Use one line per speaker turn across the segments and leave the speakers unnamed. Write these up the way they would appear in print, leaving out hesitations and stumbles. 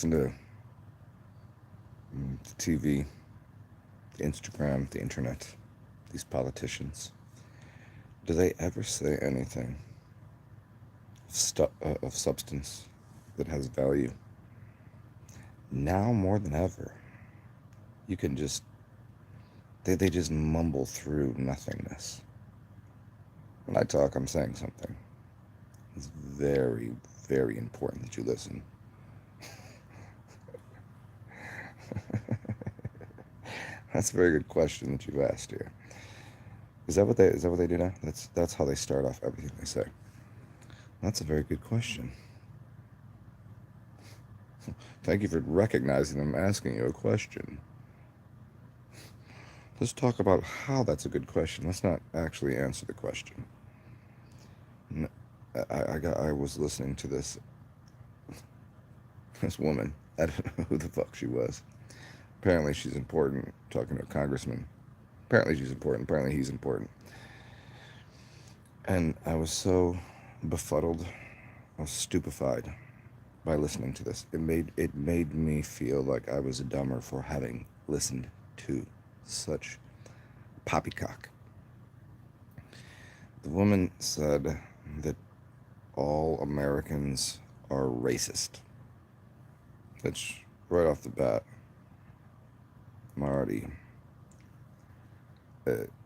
To the TV, the Instagram, the internet, these politicians, do they ever say anything of substance that has value? Now more than ever, you can just, they just mumble through nothingness. When I talk, I'm saying something. It's very, very important that you listen. That's a very good question that you've asked here. Is that what they do now? That's how they start off everything they say. That's a very good question. Thank you for recognizing them asking you a question. Let's talk about how that's a good question. Let's not actually answer the question. I was listening to this woman. I don't know who the fuck she was. Apparently she's important. Talking to a congressman. Apparently she's important. Apparently he's important. And I was so befuddled. I was stupefied by listening to this. It made me feel like I was dumber for having listened to such poppycock. The woman said that all Americans are racist. That's right off the bat. I'm already.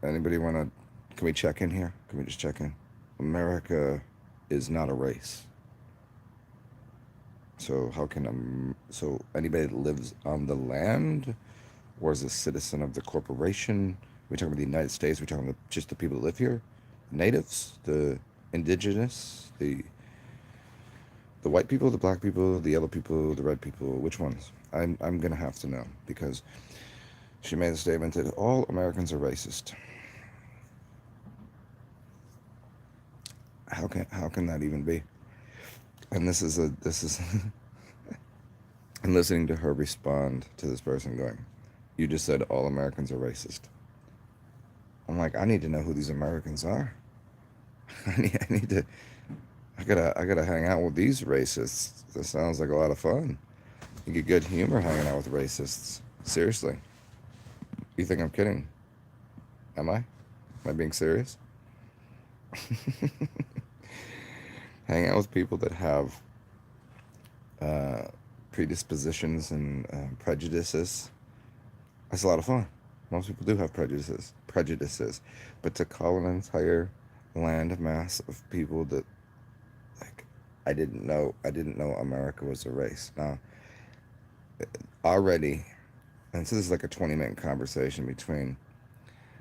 Anybody want to? Can we check in here? Can we just check in? America is not a race. So how can so anybody that lives on the land, or is a citizen of the corporation? We talking about the United States? We talking about just the people that live here, the natives, the indigenous, the white people, the black people, the yellow people, the red people. Which ones? I'm gonna have to know because she made a statement that all Americans are racist. How can that even be? And this is I'm listening to her respond to this person going, "You just said all Americans are racist." I'm like, I need to know who these Americans are. I need to. I gotta hang out with these racists. This sounds like a lot of fun. You get good humor hanging out with racists. Seriously, you think I'm kidding? Am I? Am I being serious? Hang out with people that have uh, predispositions and prejudices. That's a lot of fun. Most people do have prejudices, but to call an entire land mass of people that like I didn't know America was a race. Now already, and so this is like a 20-minute conversation between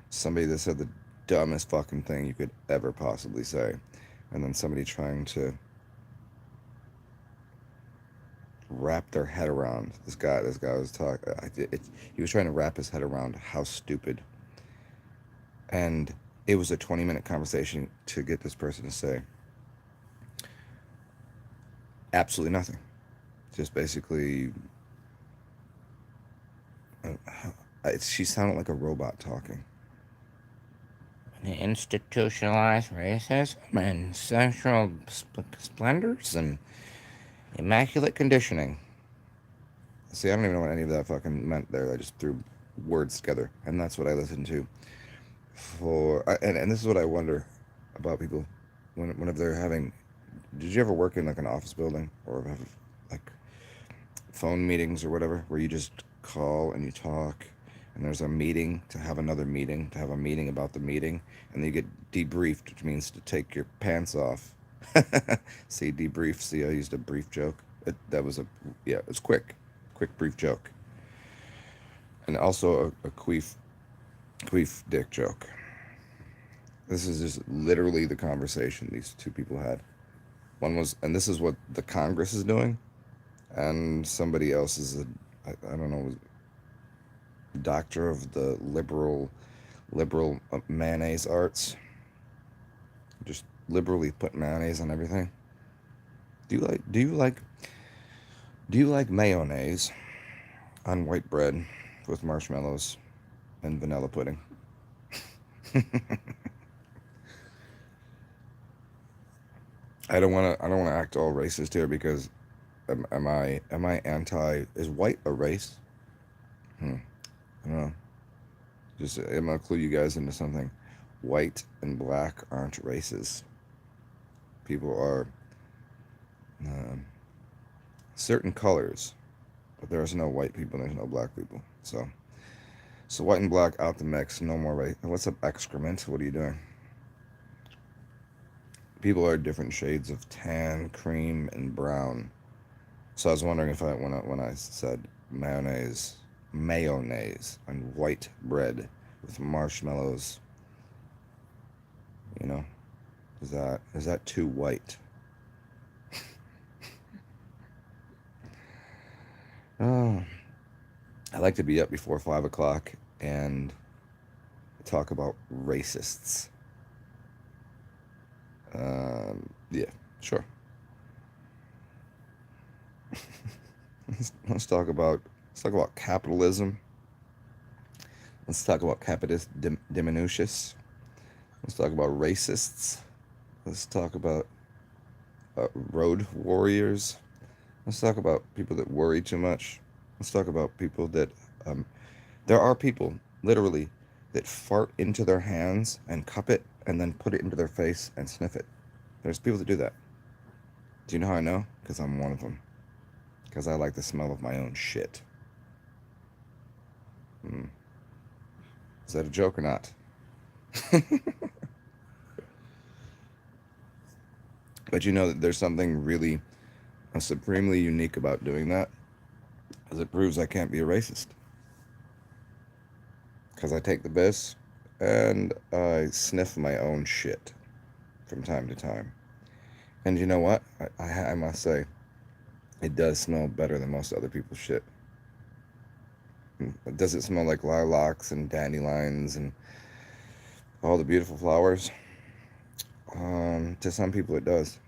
somebody that said the dumbest fucking thing you could ever possibly say, and then somebody trying to wrap their head around this guy was talking. He was trying to wrap his head around how stupid, and it was a 20-minute conversation to get this person to say absolutely nothing. Just basically, she sounded like a robot talking.
Institutionalized racism and sexual splendors and
Immaculate conditioning. See, I don't even know what any of that fucking meant there. I just threw words together, and that's what I listened to. And this is what I wonder about people whenever they're having. Did you ever work in like an office building or have like phone meetings or whatever, where you just call and you talk, and there's a meeting to have another meeting to have a meeting about the meeting, and then you get debriefed, which means to take your pants off. See, debrief. See, I used a brief joke. That was a yeah. It's quick brief joke, and also a queef dick joke. This is just literally the conversation these two people had. One was, and this is what the Congress is doing, and somebody else is I don't know, doctor of the liberal mayonnaise arts. Just liberally put mayonnaise on everything. Do you like mayonnaise on white bread with marshmallows and vanilla pudding? I don't want to act all racist here because am I anti? Is white a race? I don't know. Just I'm gonna clue you guys into something. White and black aren't races. People are um, certain colors, but there's no white people. There's no black people. So white and black out the mix. No more race. What's up, excrement? What are you doing? People are different shades of tan, cream, and brown. So I was wondering if when I said mayonnaise on white bread with marshmallows, you know, is that too white? Oh, I like to be up before 5 o'clock and talk about racists. Yeah, sure. Let's talk about capitalism. Let's talk about capitis diminutius. Let's talk about racists. Let's talk about road warriors. Let's talk about people that worry too much. Let's talk about people that um, there are people literally that fart into their hands and cup it and then put it into their face and sniff it. There's people that do that. Do you know how I know? Because I'm one of them. Because I like the smell of my own shit. Hmm. Is that a joke or not? But you know that there's something really supremely unique about doing that, as it proves I can't be a racist. Because I take the piss and I sniff my own shit from time to time. And you know what? I must say, it does smell better than most other people's shit. Does it smell like lilacs and dandelions and all the beautiful flowers? To some people, it does.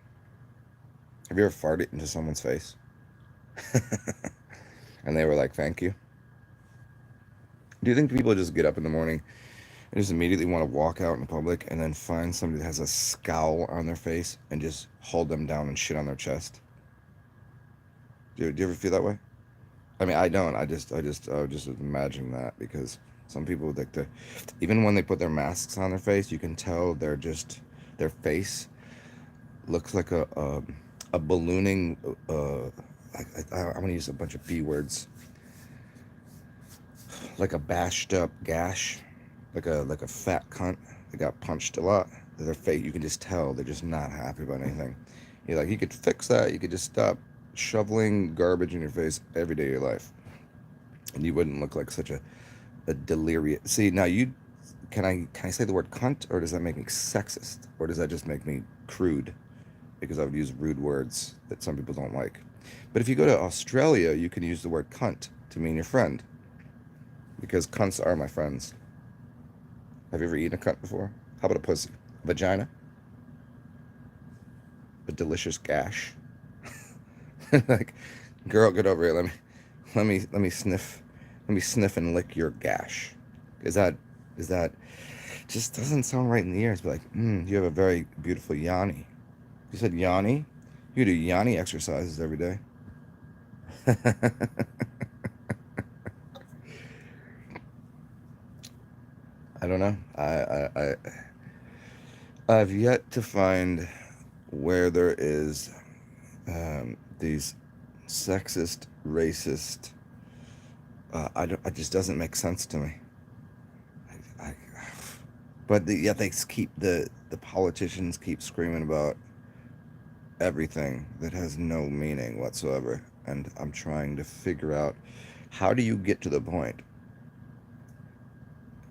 Have you ever farted into someone's face? And they were like, thank you? Do you think people just get up in the morning and just immediately want to walk out in public and then find somebody that has a scowl on their face and just hold them down and shit on their chest? Do you ever feel that way? I mean, I don't. I just imagine that because some people like to, even when they put their masks on their face, you can tell their face looks like a ballooning. I'm gonna use a bunch of B words, like a bashed up gash, like a fat cunt that got punched a lot. Their face, you can just tell they're just not happy about anything. You're like, you could fix that. You could just stop shoveling garbage in your face every day of your life, and you wouldn't look like such a delirious. See, now can I say the word cunt, or does that make me sexist, or does that just make me crude? Because I would use rude words that some people don't like. But if you go to Australia, you can use the word cunt to mean your friend, because cunts are my friends. Have you ever eaten a cunt before? How about a pussy? Vagina? A delicious gash? Like, girl, get over here. Let me sniff and lick your gash. Is that just doesn't sound right in the ears? But like, you have a very beautiful yanni. You said yanni? You do yanni exercises every day. I don't know. I've yet to find where there is these sexist, racist. It just doesn't make sense to me. I, I, but yet the politicians keep screaming about everything that has no meaning whatsoever, and I'm trying to figure out how do you get to the point,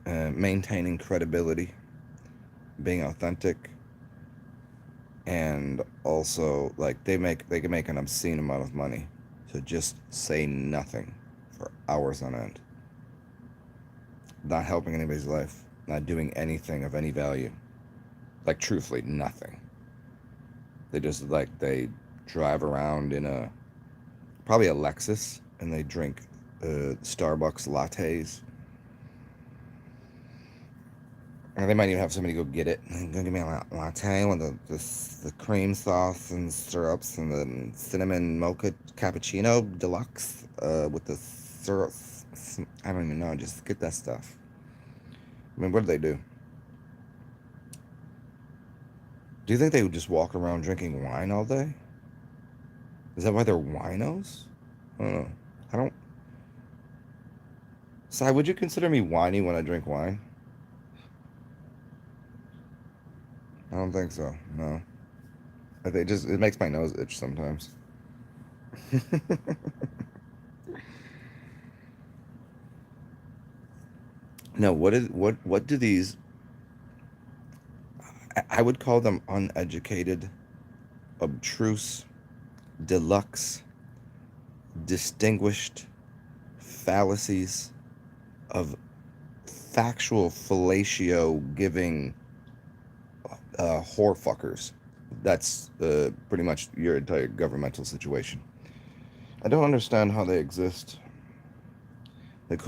maintaining credibility, being authentic, and also like they can make an obscene amount of money to just say nothing for hours on end, not helping anybody's life, not doing anything of any value, like truthfully nothing. They drive around in a probably a Lexus and they drink Starbucks lattes Or they might even have somebody go get it. Go give me a latte with the cream sauce and syrups and the cinnamon mocha cappuccino deluxe with the syrup. I don't even know. Just get that stuff. I mean, what do they do? Do you think they would just walk around drinking wine all day? Is that why they're winos? I don't know. I don't. Si, would you consider me whiny when I drink wine? I don't think so. No. I think it makes my nose itch sometimes. No, what do these I would call them uneducated, obtruse, deluxe, distinguished fallacies of factual fellatio giving whore fuckers. That's pretty much your entire governmental situation. I don't understand how they exist. Like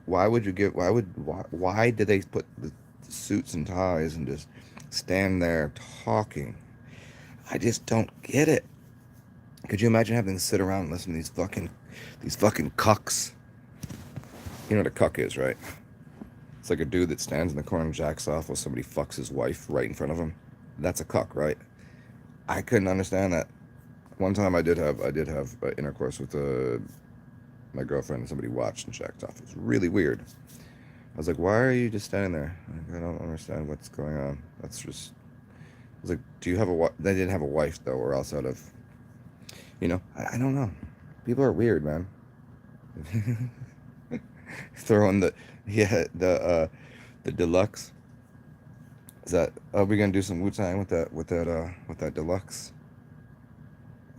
why would you give, why do they put the suits and ties and just stand there talking? I just don't get it. Could you imagine having to sit around and listen to these fucking cucks? You know what a cuck is, right? It's like a dude that stands in the corner and jacks off while somebody fucks his wife right in front of him. That's a cuck, right? I couldn't understand that. One time I did have intercourse with my girlfriend, and somebody watched and jacked off. It was really weird. I was like, why are you just standing there? Like, I don't understand what's going on. That's just. I was like, do you have a wife? They didn't have a wife though, or else out of. I don't know. People are weird, man. Throwing the deluxe. Is that, are we gonna do some Wu-Tang with that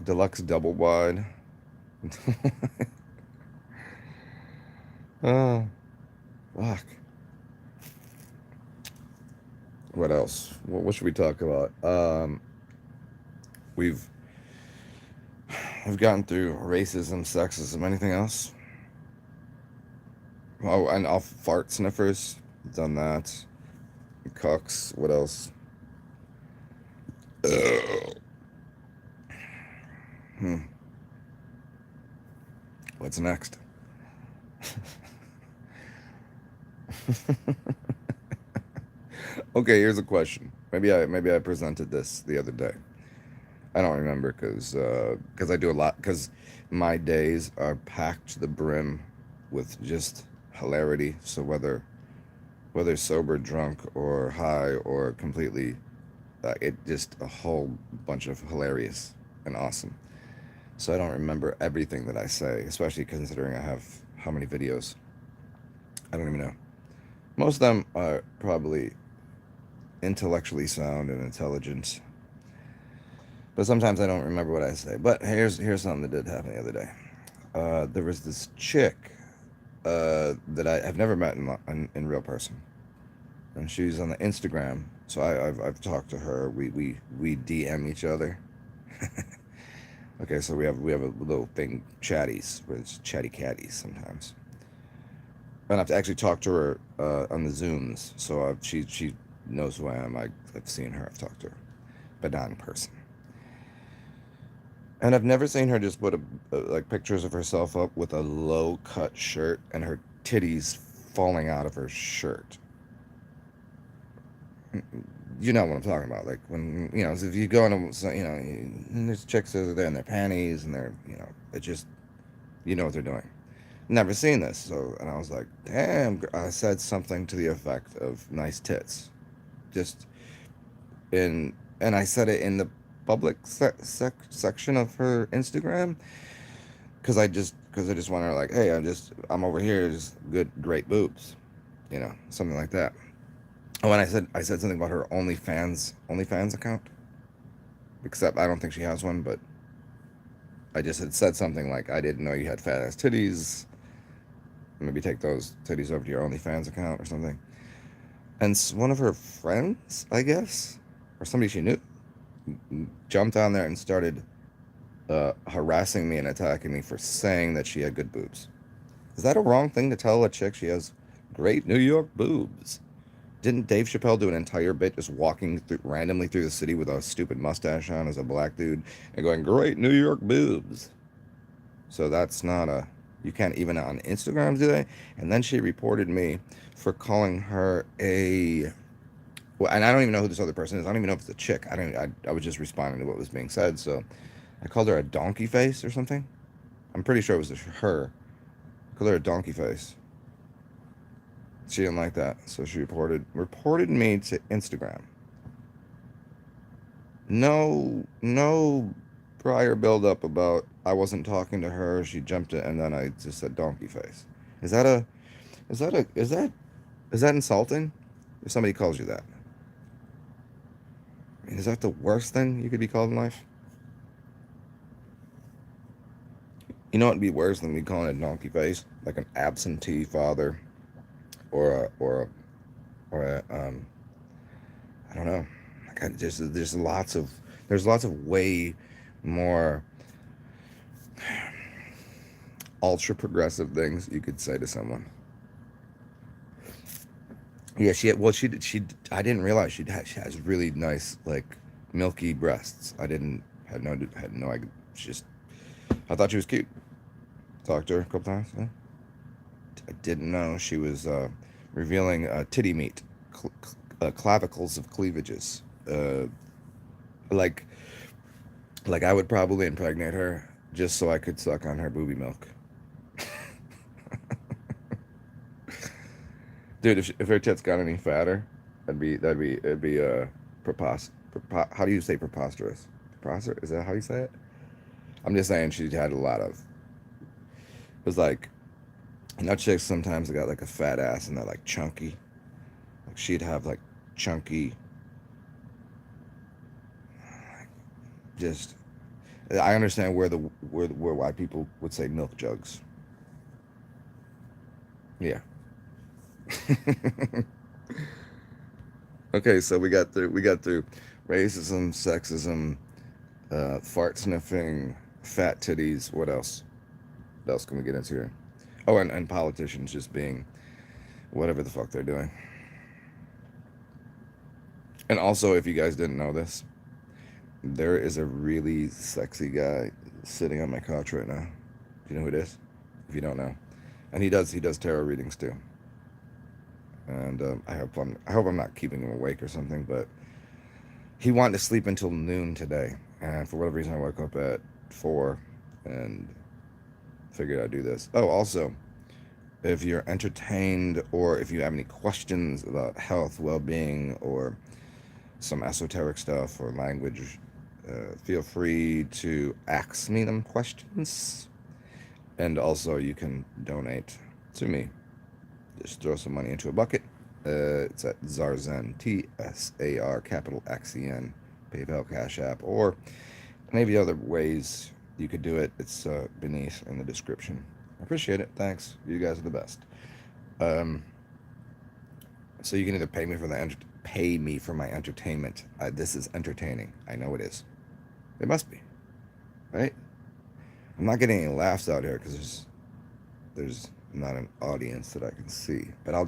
deluxe double wide? Oh, fuck. What else? What should we talk about? We've gotten through racism, sexism. Anything else? Oh, and all fart sniffers. Done that. Cucks. What else? Ugh. What's next? Okay, here's a question. Maybe I presented this the other day. I don't remember because I do a lot, because my days are packed to the brim with just hilarity. So whether sober, drunk, or high, or completely, it just a whole bunch of hilarious and awesome. So I don't remember everything that I say, especially considering I have how many videos. I don't even know. Most of them are probably intellectually sound and intelligent, but sometimes I don't remember what I say. But here's something that did happen the other day. There was this chick that I have never met in real person, and she's on the Instagram. So I've talked to her. We DM each other. Okay, so we have a little thing, chatties, where it's chatty catties sometimes. And I have to actually talk to her on the Zooms, so she knows who I am. I've seen her, I've talked to her, but not in person. And I've never seen her just put like pictures of herself up with a low cut shirt and her titties falling out of her shirt. You know what I'm talking about. Like when, if you go into, and there's chicks that are there in their panties and they're, it just, you know what they're doing. Never seen this. So, and I was like, damn, I said something to the effect of nice tits. Just and I said it in the public section of her Instagram, because I just want her, like, hey, I'm over here, just great boobs, something like that. Oh, and I said something about her OnlyFans account, except I don't think she has one, but I just had said something like, I didn't know you had fat ass titties. Maybe take those titties over to your OnlyFans account or something. And one of her friends, I guess, or somebody she knew, jumped on there and started harassing me and attacking me for saying that she had good boobs. Is that a wrong thing to tell a chick she has great New York boobs? Didn't Dave Chappelle do an entire bit just walking through, randomly through the city with a stupid mustache on as a black dude and going, "Great New York boobs"? So that's not a. You can't even on Instagram do that. And then she reported me for calling her a. Well, and I don't even know who this other person is. I don't even know if it's a chick. I don't. I was just responding to what was being said. So I called her a donkey face or something. I'm pretty sure it was her. I called her a donkey face. She didn't like that, so she reported me to Instagram. No prior build up about I wasn't talking to her. She jumped it, and then I just said donkey face. Is that a is that insulting? If somebody calls you that, I mean, is that the worst thing you could be called in life? You know what'd be worse than me calling a donkey face, like an absentee father, or a I don't know. Like there's lots of way more ultra progressive things you could say to someone. Yeah, I didn't realize she has really nice like milky breasts. I didn't had no idea. I thought she was cute. Talked to her a couple times. Yeah. I didn't know she was revealing titty meat, clavicles of cleavages. Like I would probably impregnate her just so I could suck on her booby milk. Dude, if her tits got any fatter, it'd be how do you say preposterous? Preposterous? Is that how you say it? I'm just saying she had a lot of. It was like, chicks sometimes got like a fat ass and they're like chunky. Like she'd have like chunky, just. I understand where white people would say milk jugs. Yeah. Okay, so we got through racism, sexism, fart sniffing, fat titties. What else? What else can we get into here? Oh, and politicians just being whatever the fuck they're doing. And also, if you guys didn't know this, there is a really sexy guy sitting on my couch right now. Do you know who it is? If you don't know, and he does tarot readings too. And I hope I'm not keeping him awake or something. But he wanted to sleep until noon today, and for whatever reason, I woke up at 4, and figured I'd do this. Oh, also, if you're entertained or if you have any questions about health, well-being, or some esoteric stuff or language, feel free to ask me them questions. And also, you can donate to me. Just throw some money into a bucket. It's at TsarXen, TSAR, capital XEN, PayPal, Cash App, or maybe other ways you could do it. It's beneath in the description. I appreciate it. Thanks. You guys are the best. Um, so you can either pay me for my entertainment. This is entertaining. I know it is. It must be, right? I'm not getting any laughs out here because there's not an audience that I can see. But I'll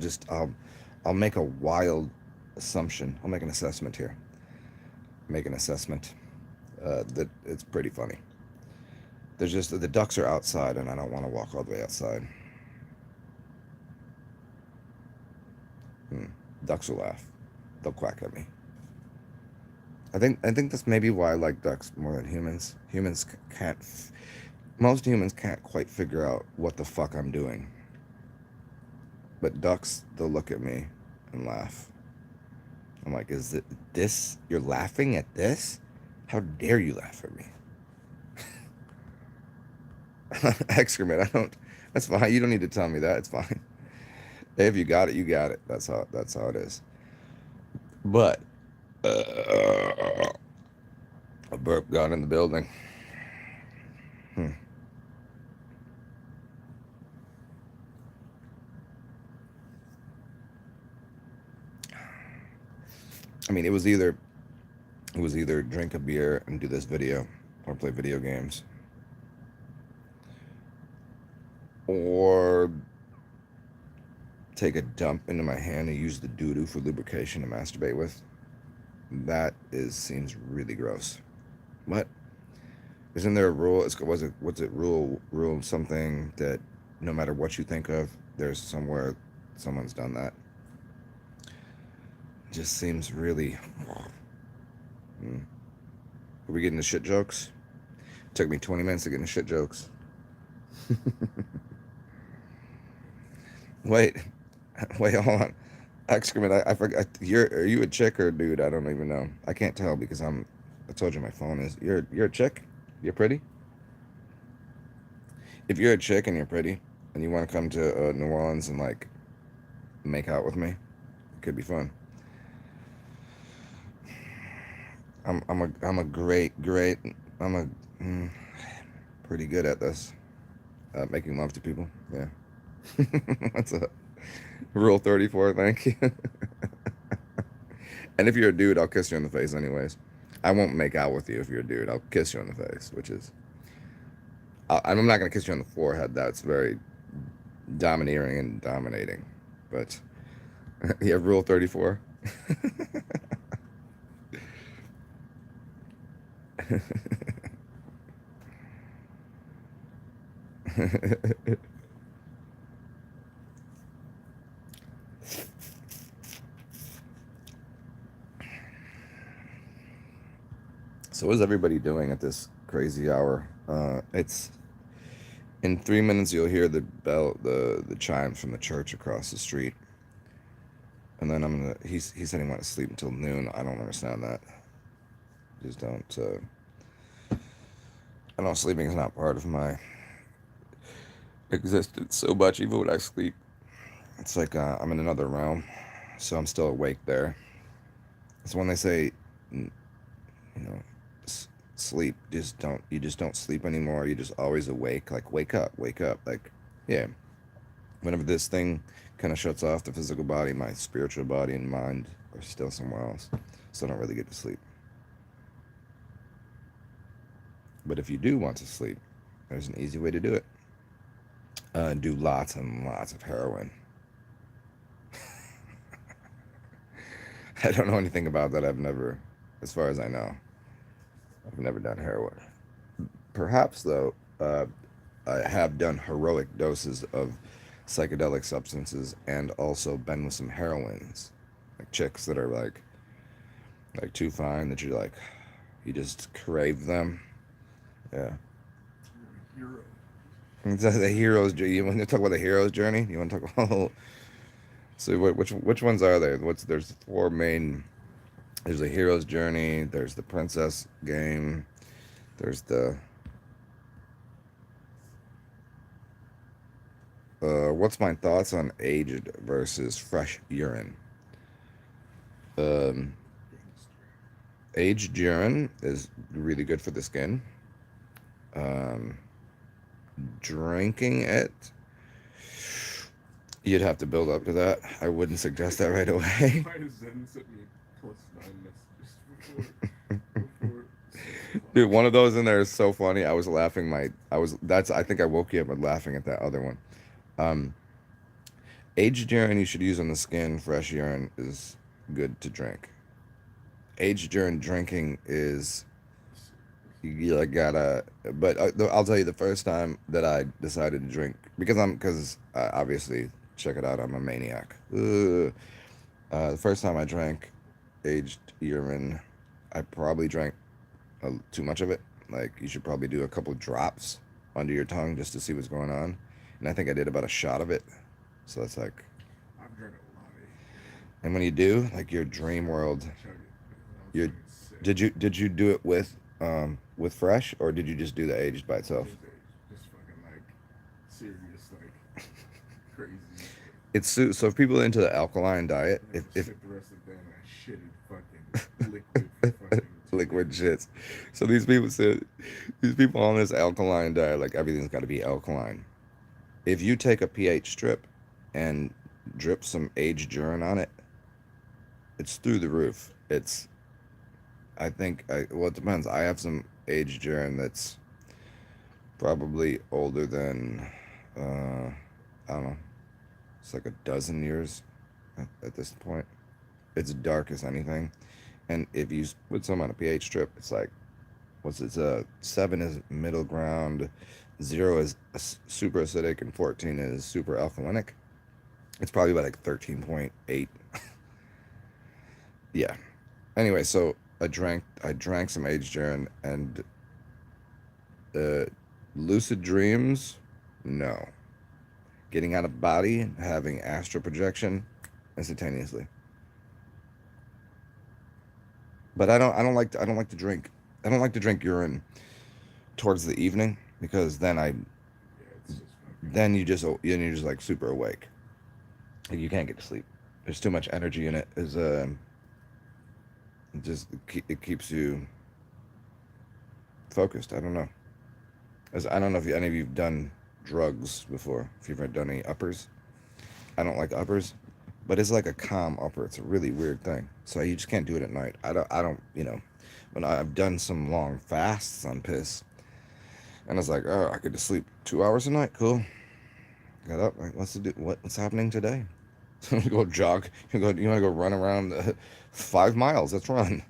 make a wild assumption. I'll make an assessment here. Make an assessment that it's pretty funny. There's just the ducks are outside, and I don't want to walk all the way outside. Ducks will laugh. They'll quack at me. I think that's maybe why I like ducks more than humans. Most humans can't quite figure out what the fuck I'm doing. But ducks, they'll look at me and laugh. I'm like, is it this? You're laughing at this? How dare you laugh at me? Excrement. I don't. That's fine. You don't need to tell me that. It's fine. If you got it, you got it. That's how it is. But a burp got in the building. Hmm. I mean, it was either drink a beer and do this video, or play video games, or take a dump into my hand and use the doo-doo for lubrication to masturbate with. That seems really gross. What? Isn't there a rule? What's it rule something that no matter what you think of, there's somewhere someone's done that. Just seems really. Mm. Are we getting the shit jokes? It took me 20 minutes to get into shit jokes. Wait, hold on. Excrement. I forgot. Are you a chick or a dude? I don't even know. I can't tell because I told you my phone is. You're a chick. You're pretty. If you're a chick and you're pretty, and you want to come to New Orleans and like make out with me, it could be fun. I'm a great I'm a pretty good at this, making love to people. Yeah. What's up? Rule 34. Thank you. And if you're a dude, I'll kiss you in the face anyways. I won't make out with you if you're a dude. I'll kiss you in the face, which is. I'm not gonna kiss you on the forehead. That's very domineering and dominating. But yeah, rule 34. So what is everybody doing at this crazy hour? It's in 3 minutes you'll hear the bell, the chimes from the church across the street, and then I'm gonna. He said he went to sleep until noon. I don't understand that. Just don't. I know sleeping is not part of my existence so much. Even when I sleep, it's like I'm in another realm, so I'm still awake there. So when they say, you know, sleep, you just don't sleep anymore. You're just always awake. Like wake up. Like yeah. Whenever this thing kind of shuts off, the physical body, my spiritual body and mind are still somewhere else, so I don't really get to sleep. But if you do want to sleep, there's an easy way to do it. Do lots and lots of heroin. I don't know anything about that. I've never, as far as I know, I've never done heroin. Perhaps, though, I have done heroic doses of psychedelic substances and also been with some heroines. Like chicks that are like too fine that you just crave them. Yeah.
Hero.
It's the hero's journey. You want to talk about the hero's journey? You want to talk about? So which ones are there? There's four main. There's the hero's journey. There's the princess game. There's the. What's my thoughts on aged versus fresh urine? Um, Aged urine is really good for the skin. Um, Drinking it, you'd have to build up to that. I wouldn't suggest that right away.
Why does Zen sent me +9 messages before
Dude, one of those in there is so funny. I was laughing. I think I woke you up with laughing at that other one. Aged urine you should use on the skin. Fresh urine is good to drink. Aged urine drinking is you like gotta. But I'll tell you the first time that I decided to drink because obviously check it out. I'm a maniac. The first time I drank aged urine, I probably drank too much of it. Like you should probably do a couple drops under your tongue just to see what's going on. And I think I did about a shot of it. So that's like.
I've drank a lot of it.
And when you do, like your dream world, did you do it with fresh or did you just do the aged by itself?
Just fucking like serious like crazy.
It's so if people are into the alkaline diet, if
the rest of the day I shitted fucking liquid fucking
liquid shits. So these people on this alkaline diet, like everything's got to be alkaline. If you take a pH strip and drip some aged urine on it, it's through the roof. Well, it depends. I have some aged urine that's probably older than, I don't know, It's like a dozen years at this point. It's dark as anything. And if you put some on a pH strip, it's like, what's it? 7 is middle ground, 0 is super acidic, and 14 is super alkalinic. It's probably about like 13.8. Yeah. Anyway, so I drank some aged urine, and uh, lucid dreams, no. Getting out of body, having astral projection, instantaneously. But I don't like to drink. I don't like to drink urine towards the evening, because
Yeah, it's just fucking.
you're just like super awake. Like, you can't get to sleep. There's too much energy in it. It keeps you focused. I don't know. I don't know if any of you've done drugs before. If you've ever done any uppers, I don't like uppers, but it's like a calm upper. It's a really weird thing. So you just can't do it at night. I don't. When I've done some long fasts on piss, and I was like, oh, I could just sleep 2 hours a night. Cool. Got up. Like, what's happening today? Go jog. You want to go run around 5 miles? Let's run.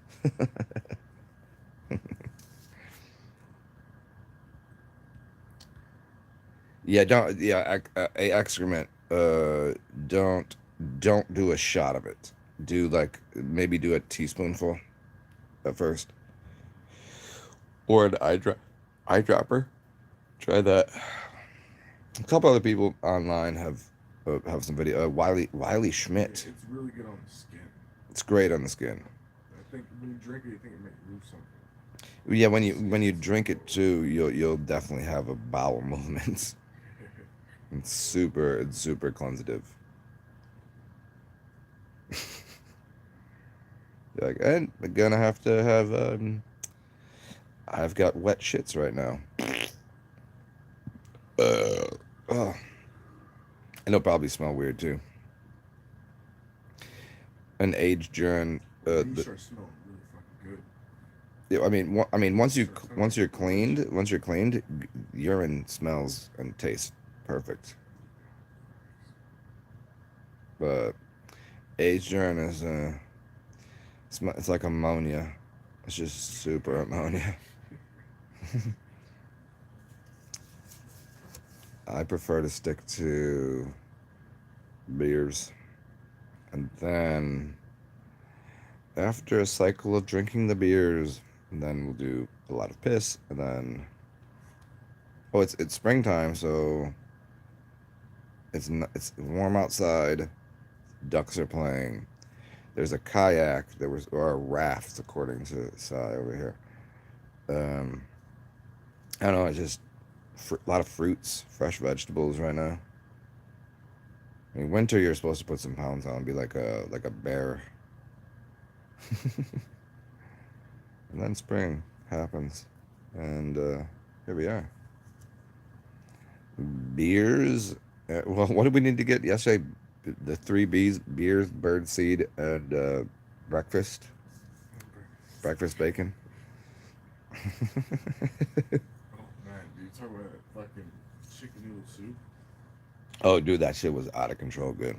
Yeah, don't. Yeah, a excrement. Don't do a shot of it. Do like maybe do a teaspoonful at first, or an eyedropper. Try that. A couple other people online have some video. Wiley
Yeah,
Schmidt.
it's really good on the skin.
It's great on the skin.
I think when you drink it, you think it might move something.
Yeah, when you drink it too, you'll definitely have a bowel movement. It's super cleansative. You're like, and I'm gonna have to have I've got wet shits right now. Oh, and it'll probably smell weird too. An aged urine.
You start smelling really fucking good.
Yeah, I mean,
Start smelling
once you're
like delicious.
cleaned, urine smells and tastes perfect. But aged urine is it's like ammonia. It's just super ammonia. I prefer to stick to beers, and then after a cycle of drinking the beers, then we'll do a lot of piss, and then it's springtime, so it's warm outside. Ducks are playing. There's a kayak. Or a raft, according to Sai over here. Um, I don't know. It's just a lot of fruits, fresh vegetables right now. I mean, winter you're supposed to put some pounds on, be like a bear. And then spring happens, and here we are. Beers. Well, what did we need to get yesterday? The three B's: beers, bird seed, and breakfast. Breakfast bacon.
Oh man, do you talk about that fucking chicken noodle soup?
Oh, dude, that shit was out of control good.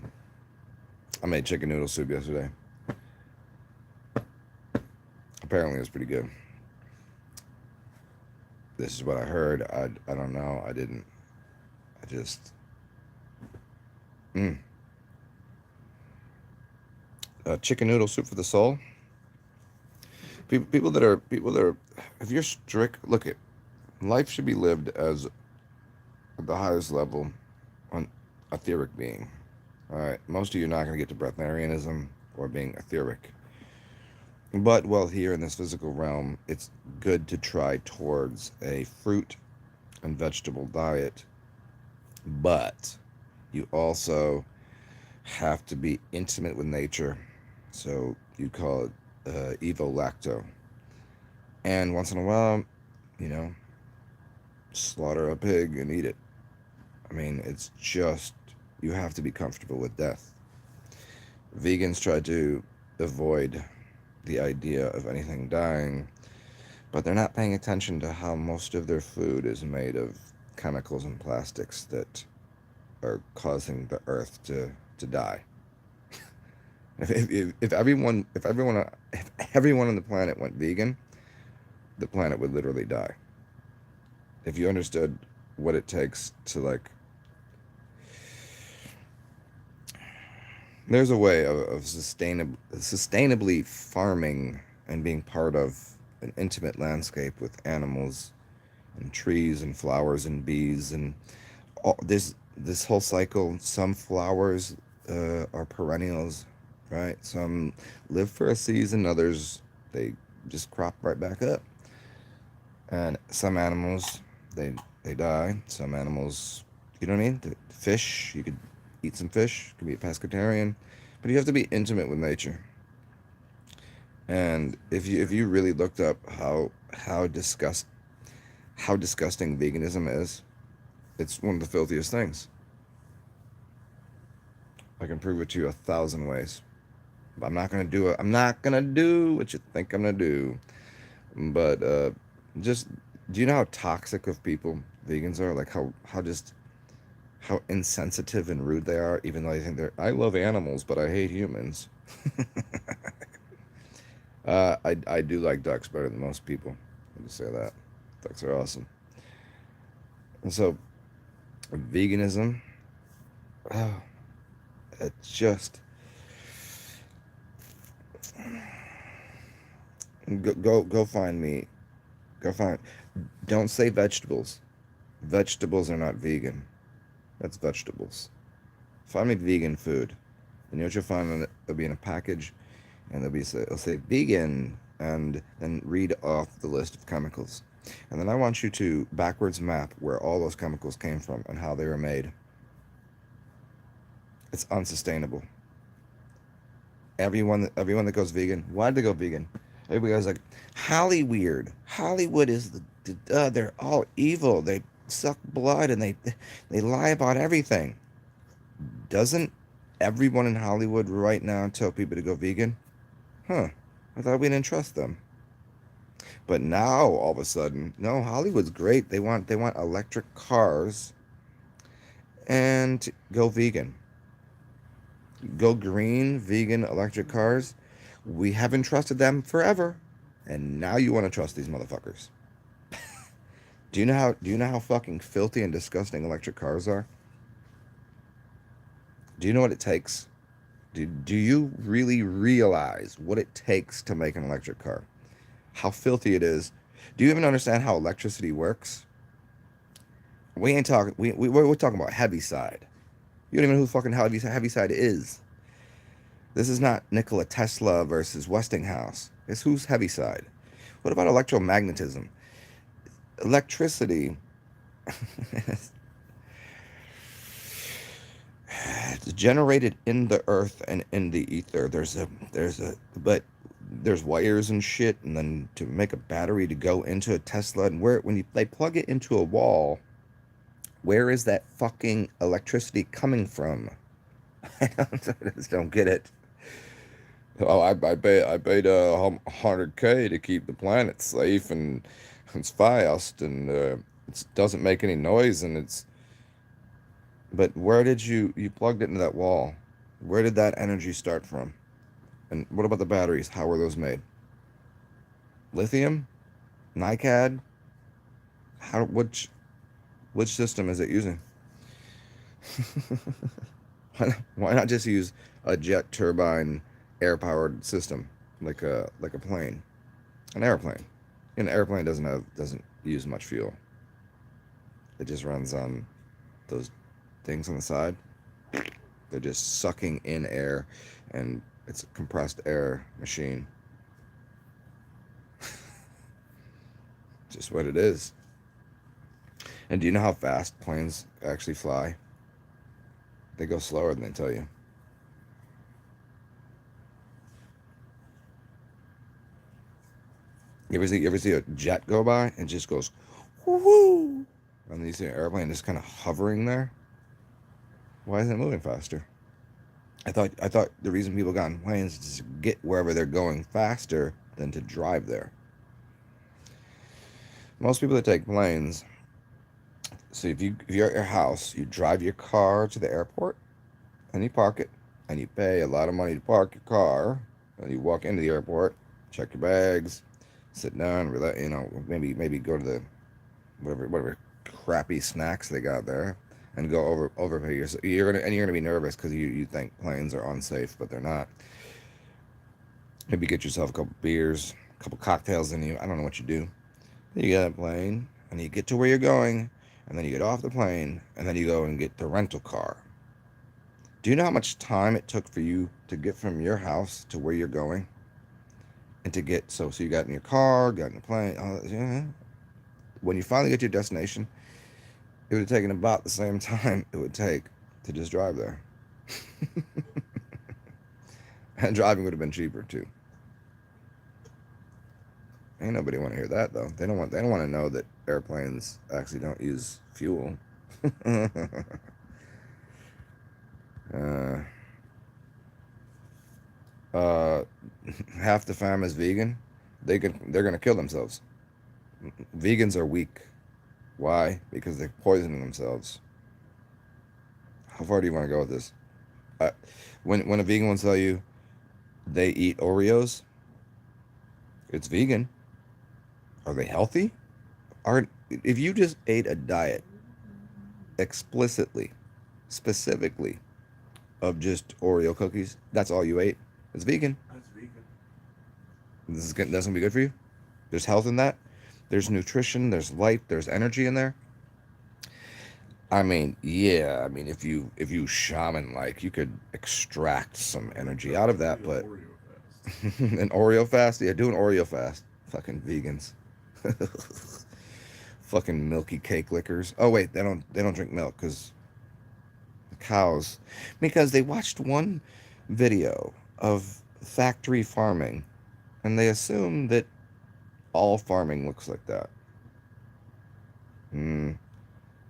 I made chicken noodle soup yesterday. Apparently, it was pretty good. This is what I heard. I don't know. I didn't. I just. Mm. Chicken noodle soup for the soul. People that are, if you're strict, look at life should be lived as at the highest level on etheric being. All right, most of you are not going to get to breatharianism or being etheric, but well, here in this physical realm, it's good to try towards a fruit and vegetable diet, but you also have to be intimate with nature. So you call it evo lacto. And once in a while, you know, slaughter a pig and eat it. I mean, it's just, you have to be comfortable with death. Vegans try to avoid the idea of anything dying, but they're not paying attention to how most of their food is made of chemicals and plastics that are causing the Earth to die. If everyone on the planet went vegan, the planet would literally die. If you understood what it takes to like, there's a way of sustainably farming and being part of an intimate landscape with animals and trees and flowers and bees and all this whole cycle. Some flowers are perennials, right? Some live for a season, others they just crop right back up. And some animals they die. Some animals, you know what I mean? The fish, you could eat some fish, you could be a pescatarian, but you have to be intimate with nature. And if you really looked up how disgusting veganism is, it's one of the filthiest things. I can prove it to you 1,000 ways. But I'm not gonna do it. I'm not gonna do what you think I'm gonna do. But just do you know how toxic of people vegans are? Like how insensitive and rude they are, even though they think they're. I love animals, but I hate humans. I do like ducks better than most people. Let me say that. Ducks are awesome. And so veganism, oh, it's just go find me. Go find. Don't say vegetables. Vegetables are not vegan. That's vegetables. Find me vegan food. And you know what you'll find? It'll be in a package, and it'll say vegan, and then read off the list of chemicals. And then I want you to backwards map where all those chemicals came from and how they were made. It's unsustainable. Everyone that goes vegan, why'd they go vegan? Everybody goes like, Hollyweird. Hollywood is they're all evil. They suck blood and they lie about everything. Doesn't everyone in Hollywood right now tell people to go vegan? Huh. I thought we didn't trust them. But now all of a sudden, no, Hollywood's great. They want electric cars and go vegan. Go green, vegan, electric cars. We haven't trusted them forever. And now you want to trust these motherfuckers. Do you know how fucking filthy and disgusting electric cars are? Do you know what it takes? Do you really realize what it takes to make an electric car? How filthy it is. Do you even understand how electricity works? We ain't talking. We're talking about heavy side. You don't even know who fucking heavy side is. This is not Nikola Tesla versus Westinghouse. It's who's heavy side. What about electromagnetism? Electricity. It's generated in the earth and in the ether. But there's wires and shit, and then to make a battery to go into a Tesla, and when they plug it into a wall, where is that fucking electricity coming from? I just don't get it. Oh, I paid $100K to keep the planet safe, and it's fast, and it doesn't make any noise, and it's. But where did you plugged it into that wall? Where did that energy start from? And what about the batteries? How were those made? Lithium? NiCad? Which system is it using? Why not just use a jet turbine air-powered system like a plane, an airplane? An airplane doesn't use much fuel. It just runs on those things on the side. They're just sucking in air, and it's a compressed air machine. Just what it is. And do you know how fast planes actually fly? They go slower than they tell you. You ever see a jet go by and just goes whoo, and you see an airplane just kind of hovering there? Why isn't it moving faster? I thought the reason people got in planes is to get wherever they're going faster than to drive there. Most people that take planes So if you're at your house, you drive your car to the airport and you park it, and you pay a lot of money to park your car, and you walk into the airport, check your bags, sit down, relax, maybe go to the whatever crappy snacks they got there, and go overpay yourself. You're gonna be nervous because you think planes are unsafe, but they're not. Maybe get yourself a couple beers, a couple cocktails in you. I don't know what you do. Then you get on a plane, and you get to where you're going, and then you get off the plane, and then you go and get the rental car. Do you know how much time it took for you to get from your house to where you're going? And to get, so you got in your car, got in the plane. Yeah. When you finally get to your destination, it would have taken about the same time it would take to just drive there. And driving would have been cheaper too. Ain't nobody want to hear that though. They don't want to know that airplanes actually don't use fuel. uh, uh, half the fam is vegan. They're gonna kill themselves. Vegans are weak. Why? Because they're poisoning themselves. How far do you want to go with this? Uh, when a vegan will tell you they eat Oreos, it's vegan. Are they healthy? If you just ate a diet explicitly, specifically of just Oreo cookies, that's all you ate, it's vegan.
That's vegan.
That's gonna be good for you. There's health in that. There's nutrition. There's light. There's energy in there. I mean, yeah. I mean, if you shaman like, you could extract some energy out of that. But an Oreo fast, yeah, do an Oreo fast. Fucking vegans. Fucking milky cake lickers. Oh wait, they don't drink milk because they watched one video of factory farming, and they assume that all farming looks like that.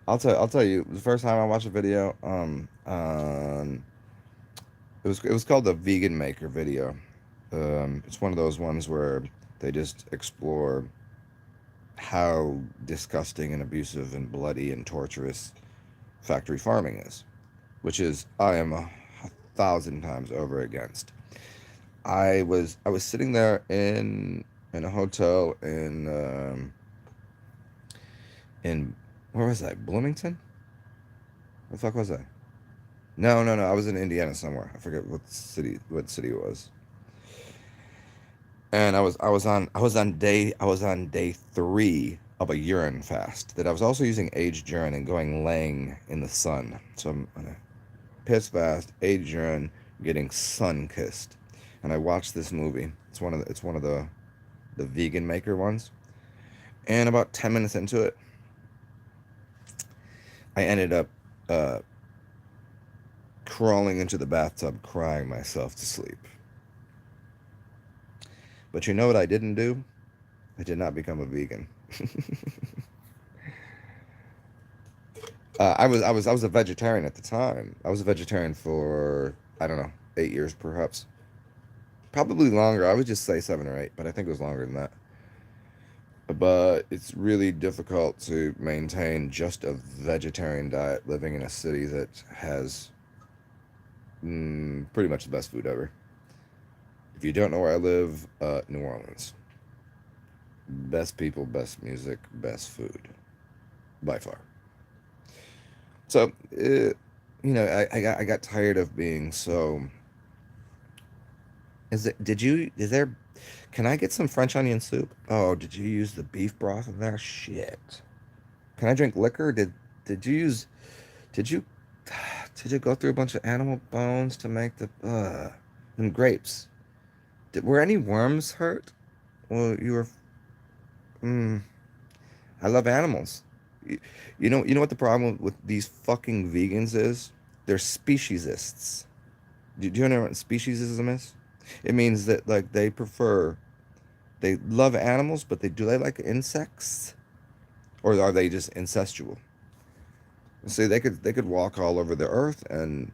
I'll tell you, the first time I watched a video, it was called the Vegan Maker video. It's one of those ones where they just explore how disgusting and abusive and bloody and torturous factory farming is, which is I am 1,000 times over against. I was sitting there in a hotel in where was I? Bloomington? What the fuck was I? No. I was in Indiana somewhere. I forget what city it was. And I was on day 3 of a urine fast that I was also using aged urine and laying in the sun. So I'm on a piss fast, aged urine, getting sun kissed. And I watched this movie. It's one of the Vegan Maker ones. And about 10 minutes into it, I ended up crawling into the bathtub, crying myself to sleep. But you know what I didn't do? I did not become a vegan. I was a vegetarian at the time. I was a vegetarian for, I don't know, 8 years perhaps. Probably longer. I would just say 7 or 8, but I think it was longer than that. But it's really difficult to maintain just a vegetarian diet living in a city that has pretty much the best food ever. If you don't know where I live, New Orleans. Best people, best music, best food. By far. So, I got tired of being so... Can I get some French onion soup? Oh, did you use the beef broth in there? Shit. Can I drink liquor? Did you go through a bunch of animal bones to make and grapes? Were any worms hurt? Well, you were. I love animals. You know what the problem with these fucking vegans is? They're speciesists. Do you know what speciesism is? It means that like they love animals, but they like insects, or are they just incestual? See, they could walk all over the earth and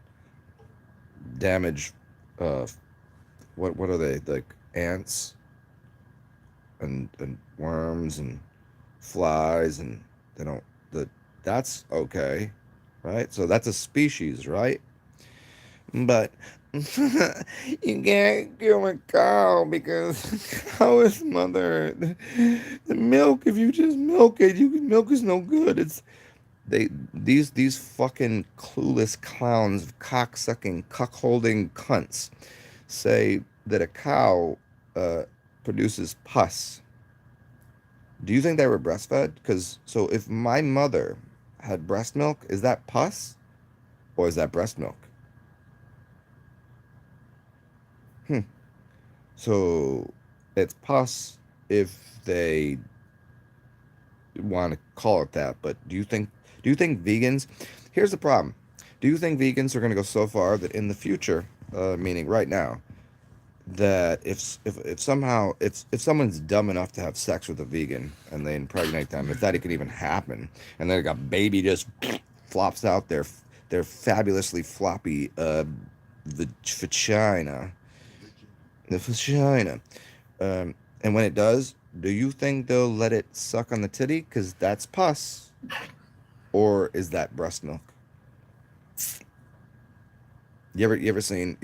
damage. What are they, like ants and worms and flies, and they That's okay, right? So that's a species, right? But you can't kill a cow because cow is mother. The milk, if you just milk it, milk is no good. It's these fucking clueless clowns, cock-sucking, cuck-holding cunts say that a cow uh, produces pus. Do you think they were breastfed? Because so if my mother had breast milk, is that pus or is that breast milk? Hmm. So it's pus if they want to call it that. But do you think vegans? Here's the problem. Do you think vegans are going to go so far that in the future, meaning right now, that if somehow if someone's dumb enough to have sex with a vegan and they impregnate them, if that could even happen, and then a baby just flops out their fabulously floppy vagina, the vagina, and when it does, do you think they'll let it suck on the titty because that's pus, or is that breast milk? You ever seen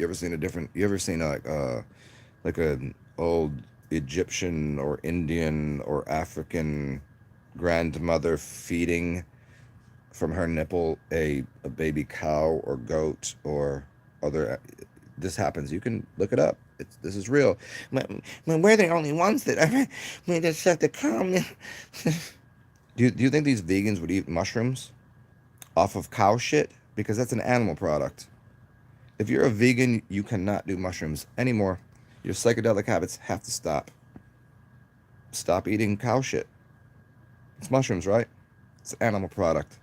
like an old Egyptian or Indian or African grandmother feeding from her nipple a baby cow or goat or other? This happens. You can look it up. This is real. We're the only ones that we just have to come. Do you think these vegans would eat mushrooms off of cow shit? Because that's an animal product. If you're a vegan, you cannot do mushrooms anymore. Your psychedelic habits have to stop. Stop eating cow shit. It's mushrooms, right? It's an animal product.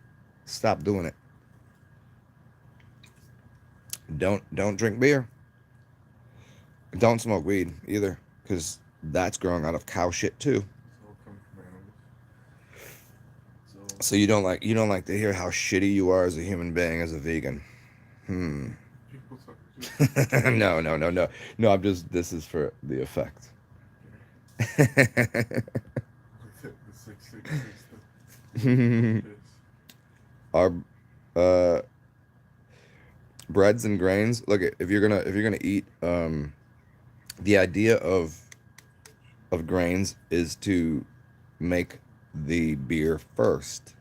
Stop doing it. Don't drink beer. Don't smoke weed either, because that's growing out of cow shit too.
It's all come from animals.
So you don't like to hear how shitty you are as a human being as a vegan.
People talk shit.
No. This is for the effect.
The 666 stuff.
Our breads and grains. Look, if you're gonna eat, the idea of grains is to make the beer first.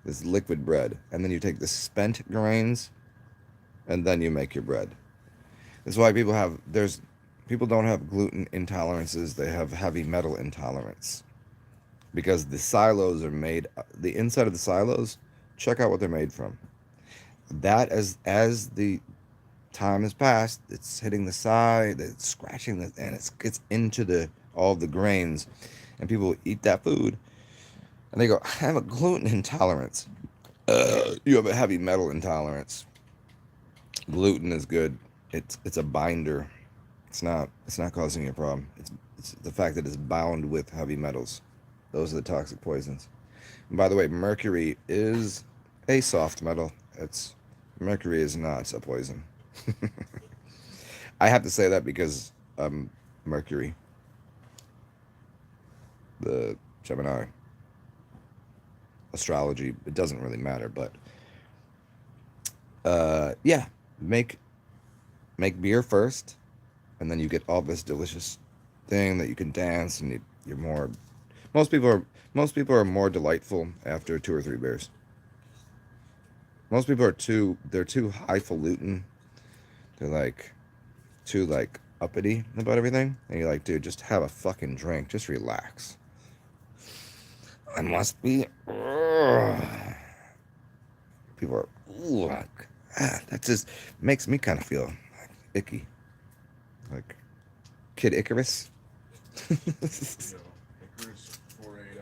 This liquid bread, and then you take the spent grains, and then you make your bread. That's why people don't have gluten intolerances. They have heavy metal intolerance because the silos are made. The inside of the silos, check out what they're made from. That as the time has passed, it's hitting the side, it's scratching and it gets into all of the grains, and people eat that food, and they go, "I have a gluten intolerance." You have a heavy metal intolerance. Gluten is good. It's a binder. It's not causing you a problem. It's the fact that it's bound with heavy metals. Those are the toxic poisons. And by the way, mercury is a soft metal. Mercury is not a poison. I have to say that because Mercury, the Gemini, astrology, it doesn't really matter, but yeah, make beer first, and then you get all this delicious thing that you can dance, and you're more. Most people are more delightful after 2 or 3 beers. Most people they're too highfalutin. They're like too uppity about everything, and you're like, dude, just have a fucking drink, just relax. I must be. People are. That just makes me kind of feel icky, like Kid Icarus.
Icarus 480.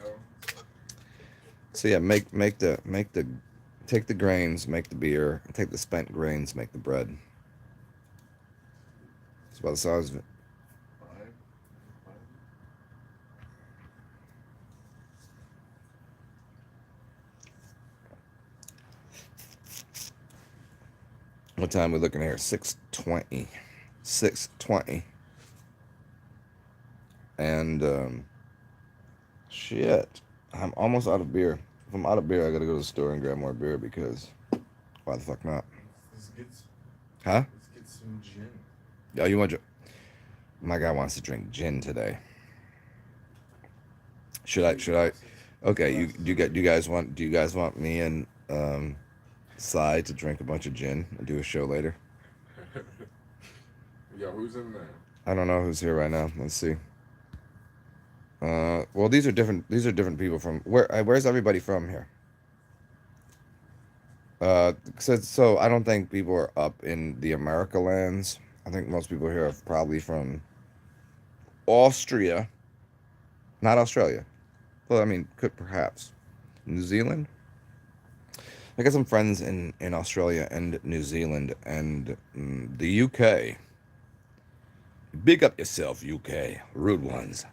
So yeah, take the grains, make the beer, and take the spent grains, make the bread. It's about the size of it.
5.
What time are we looking here? 6:20. 6:20. And shit, I'm almost out of beer. if I'm out of beer, I gotta go to the store and grab more beer because why the fuck not? Huh?
Let's get some gin.
Oh, you want? My guy wants to drink gin today. Should I? Should I? Okay. Do you guys want me and Cy to drink a bunch of gin and do a show later?
Yo, who's in there?
I don't know who's here right now. Let's see. Well, these are different. These are different people from where? Where's everybody from here? So I don't think people are up in the America lands. I think most people here are probably from Austria, not Australia. Well, I mean, could perhaps New Zealand. I got some friends in Australia and New Zealand and the UK. Big up yourself, UK. Rude ones.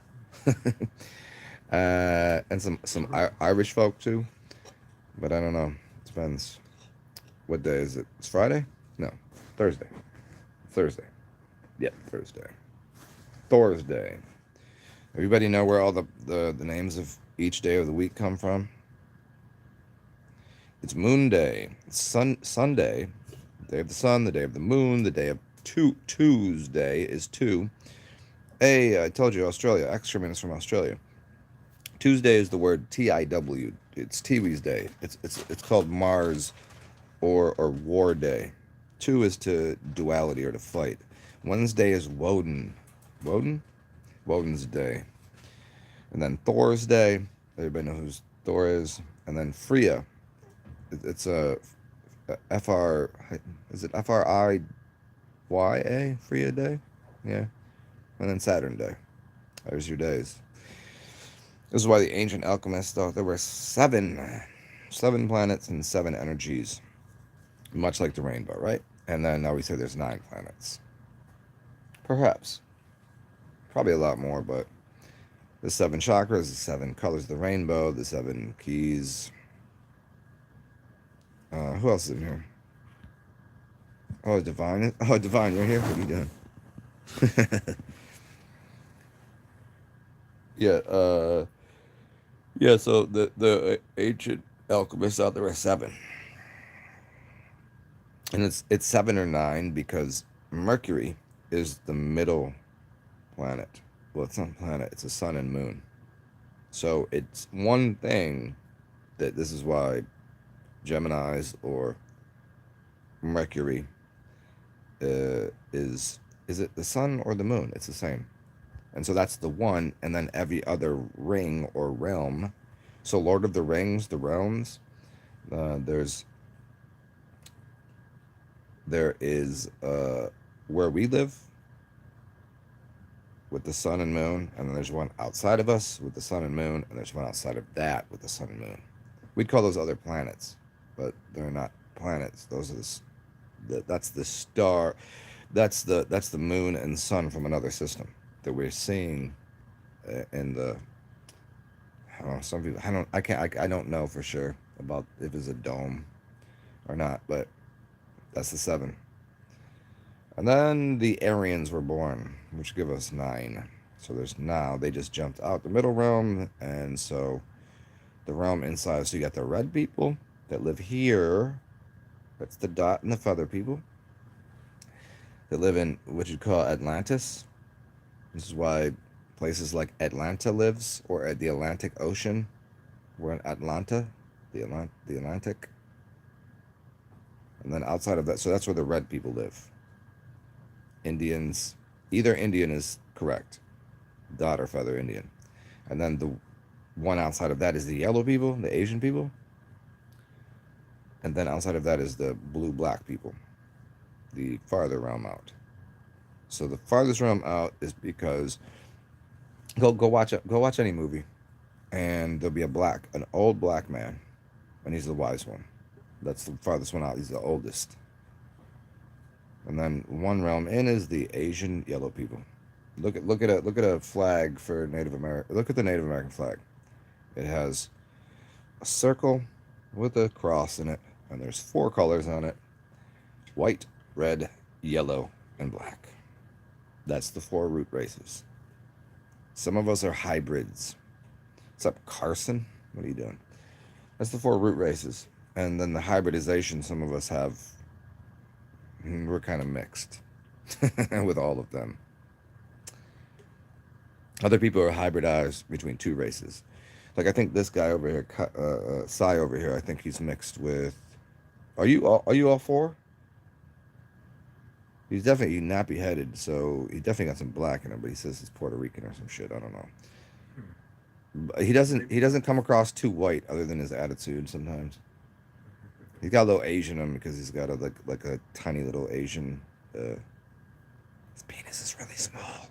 And some Irish folk too, but I don't know. Depends. What day is it? It's Friday? No, Thursday. Thursday. Yep, Thursday. Thursday. Everybody know where all the names of each day of the week come from? It's Moon Day. It's Sunday. Day of the sun, the day of the moon, the day of Tuesday is two. Hey, I told you Australia. Extraman is from Australia. Tuesday is the word TIW. It's Tiwi's day. It's called Mars or War Day. Two is to duality or to fight. Wednesday is Woden. Woden? Woden's day. And then Thor's day. Everybody knows who Thor is. And then Freya. It's a FR. Is it FRIYA? Freya day? Yeah. And then Saturn day. There's your days. This is why the ancient alchemists thought there were seven planets and seven energies, much like the rainbow, right? And then now we say there's 9 planets. Perhaps. Probably a lot more, but the 7 chakras, the 7 colors of the rainbow, the 7 keys. Who else is in here? Oh, Divine. Oh, Divine, you're here? What are you doing? Yeah, so the ancient alchemists out there are 7. And it's 7 or 9 because Mercury is the middle planet. Well, it's not a planet, it's a sun and moon. So it's one thing that this is why Geminis or Mercury is it the sun or the moon? It's the same. And so that's the one, and then every other ring or realm. So Lord of the Rings, the realms, there is where we live with the sun and moon, and then there's one outside of us with the sun and moon, and there's one outside of that with the sun and moon. We'd call those other planets, but they're not planets. Those are that's the star, that's the moon and sun from another system that we're seeing in the. I don't know, some people. I don't know for sure about if it's a dome or not, but that's the 7. And then the Aryans were born, which give us 9. So there's now they just jumped out the middle realm, and so the realm inside. So you got the red people that live here. That's the dot and the feather people that live in what you'd call Atlantis. This is why places like Atlanta lives, or at the Atlantic Ocean. We're in Atlanta, the Atlantic. And then outside of that, so that's where the red people live. Indians, either Indian is correct, dot or feather Indian. And then the one outside of that is the yellow people, the Asian people. And then outside of that is the blue-black people, the farther realm out. So the farthest realm out is because go watch any movie, and there'll be an old black man, and he's the wise one. That's the farthest one out. He's the oldest. And then one realm in is the Asian yellow people. Look at a flag for Native America. Look at the Native American flag. It has a circle with a cross in it, and there's 4 colors on it: white, red, yellow, and black. That's the 4 root races. Some of us are hybrids. What's up, Carson? What are you doing? That's the 4 root races. And then the hybridization some of us have, we're kind of mixed with all of them. Other people are hybridized between 2 races. Like I think this guy over here, Sai over here, I think he's mixed with. Are you all 4? He's definitely nappy headed, so he definitely got some black in him. But he says he's Puerto Rican or some shit. I don't know. But he doesn't come across too white, other than his attitude sometimes. He's got a little Asian in him because he's got a like a tiny little Asian. His penis is really small,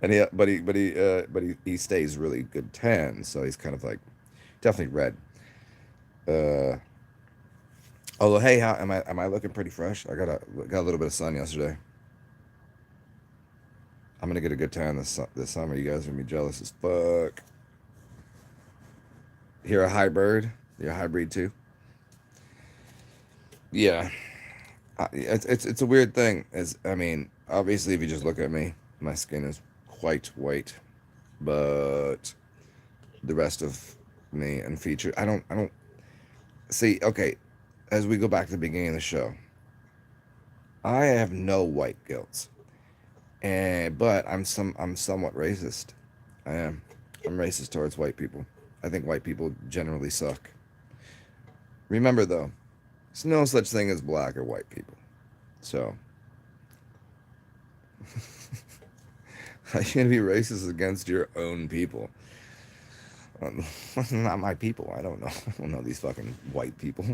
and he stays really good tan, so he's kind of like definitely red. Uh, Although, hey, how am I looking pretty fresh? I got a little bit of sun yesterday. I'm gonna get a good tan this summer. You guys are gonna be jealous as fuck. You're a high bird. You're a hybrid too. Yeah, it's a weird thing. I mean, obviously, if you just look at me, my skin is quite white, but the rest of me and feature, I don't see. Okay, as we go back to the beginning of the show, I have no white guilt, but I'm somewhat racist. I am. I'm racist towards white people. I think white people generally suck. Remember though, there's no such thing as black or white people. So, how you gonna be racist against your own people? Not my people. I don't know. I don't know these fucking white people.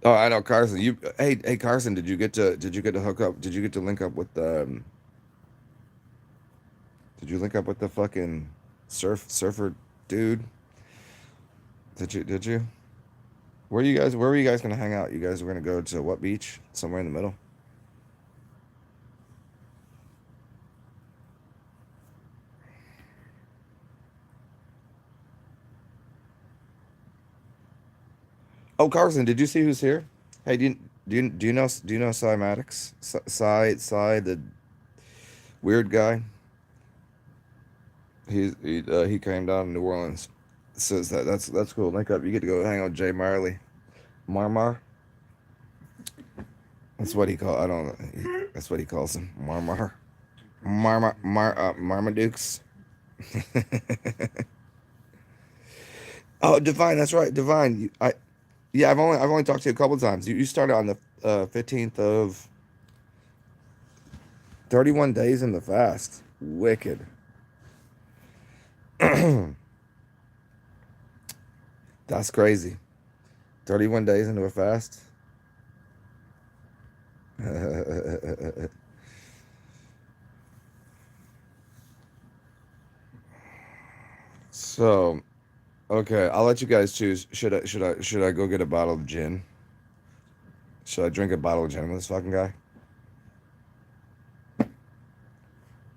Oh, I know, Carson. Hey Carson, did you get to hook up? Did you get to link up with the? Did you link up with the fucking surfer dude? Did you? Where were you guys gonna hang out? You guys were gonna go to what beach? Somewhere in the middle. Oh, Carson, did you see who's here? Hey, do you know Cy Maddox? Cy the weird guy. He came down to New Orleans. Says that's cool. Link up. You get to go hang out with Jay Marley. Marmar. That's what he call. I don't know. That's what he calls him. Marmar. Marmadukes. Oh, Divine. That's right, Divine. Yeah. I've only talked to you a couple times. You started on the 15th of 31 days in the fast. Wicked. That's crazy. 31 days into a fast. So, okay, I'll let you guys choose. Should I go get a bottle of gin? Should I drink a bottle of gin with this fucking guy?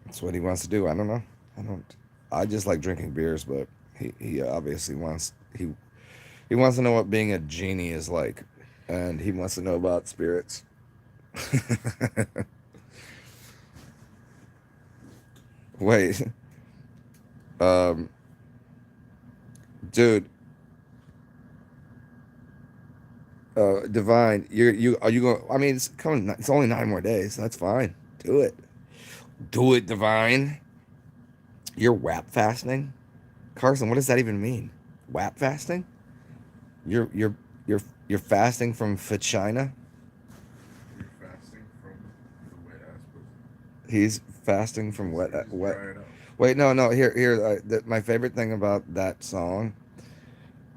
That's what he wants to do. I don't know. I don't. I just like drinking beers, but he obviously he wants to know what being a genie is like, and he wants to know about spirits. Wait, um, dude, Divine, are you going? I mean, it's coming. It's only 9 more days. That's fine. Do it. Do it, Divine. You're WAP fasting, Carson. What does that even mean? WAP fasting? You're you're you're fasting from vagina.
You're fasting from the wet ass pussy.
He's fasting from wet.
Just dry it out.
Wait, no. Here. My favorite thing about that song.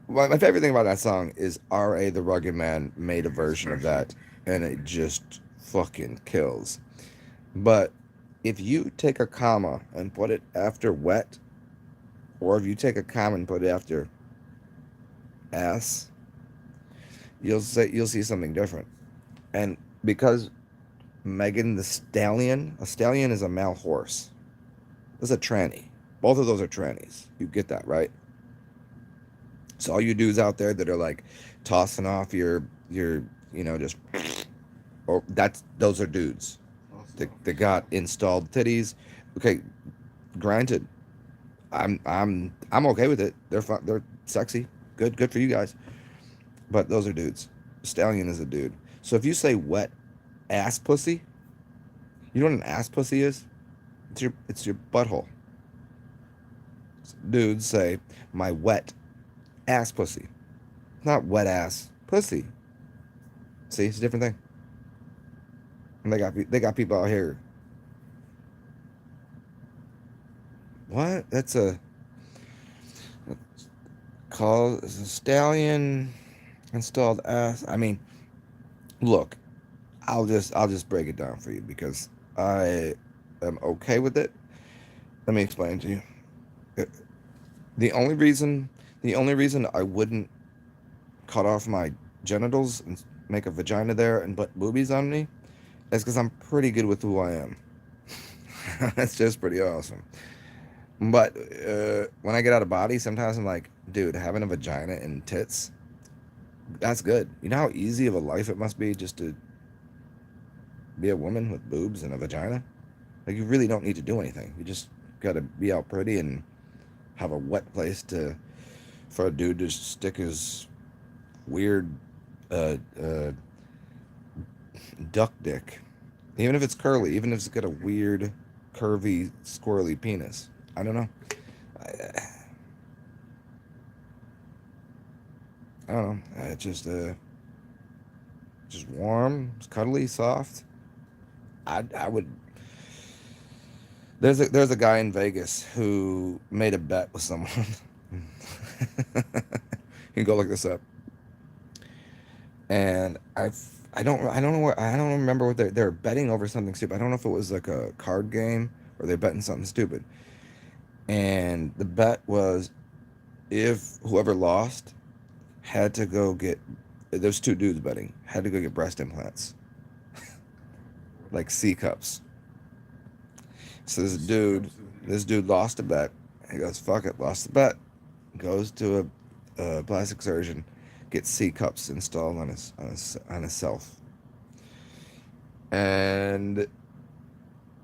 Well, my favorite thing about that song is R.A. the Rugged Man made a version of that, and it just fucking kills. But if you take a comma and put it after wet, or if you take a comma and put it after ass, you'll see something different. And because Megan the Stallion, a stallion is a male horse. That's a tranny. Both of those are trannies. You get that, right? So all you dudes out there that are like tossing off your just, or those are dudes. They got installed titties. Okay, granted, I'm okay with it. They're fun, they're sexy. Good for you guys. But those are dudes. Stallion is a dude. So if you say wet ass pussy, you know what an ass pussy is? It's your butthole. Dudes say my wet ass pussy, not wet ass pussy. See, it's a different thing. And they got people out here. What? That's a call. It's a stallion installed ass. I mean, look, I'll just break it down for you because I am okay with it. Let me explain to you. Uh, The only reason the only reason I wouldn't cut off my genitals and make a vagina there and put boobies on me is because I'm pretty good with who I am. That's just pretty awesome. But when I get out of body, sometimes I'm like, dude, having a vagina and tits, that's good. You know how easy of a life it must be just to be a woman with boobs and a vagina? Like, you really don't need to do anything. You just gotta be out pretty and have a wet place for a dude to stick his weird uh, uh, duck dick. Even if it's curly, even if it's got a weird, curvy, squirrely penis. I don't know. I, I don't know. It's just warm, it's cuddly, soft. I would. There's a guy in Vegas who made a bet with someone. You can go look this up. And I don't know what I don't remember what they're betting over something stupid. I don't know if it was like a card game or they're betting something stupid. And the bet was if whoever lost had to go get there's two dudes betting had to go get breast implants like C cups. So this dude lost a bet. He goes, fuck it, lost the bet. Goes to a plastic surgeon, gets C cups installed on his self, and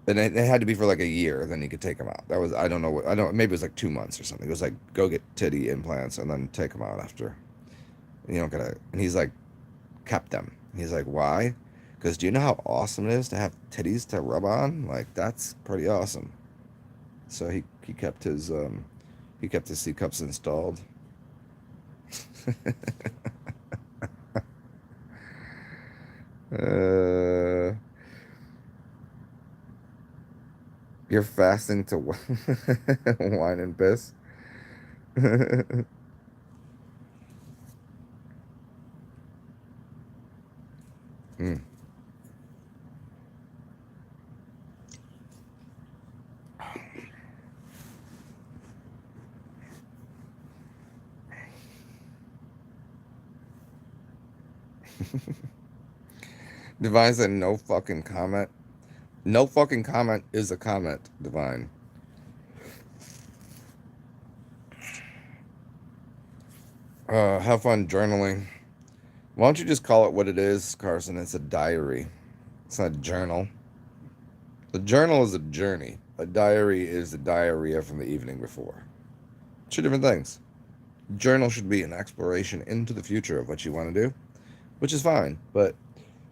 it had to be for like a year. Then he could take them out. That was I don't maybe it was like 2 months or something. It was like go get titty implants and then take them out after. You don't gotta. And he's like kept them. He's like, why? Because do you know how awesome it is to have titties to rub on? Like, that's pretty awesome. So he kept his C cups installed. uh, you're fasting to wine and piss. Mm. Divine said no fucking comment. No fucking comment is a comment, Divine. Have fun journaling. Why don't you just call it what it is, Carson? It's a diary. It's not a journal. A journal is a journey. A diary is the diarrhea from the evening before. Two different things. Journal should be an exploration into the future of what you want to do, which is fine. But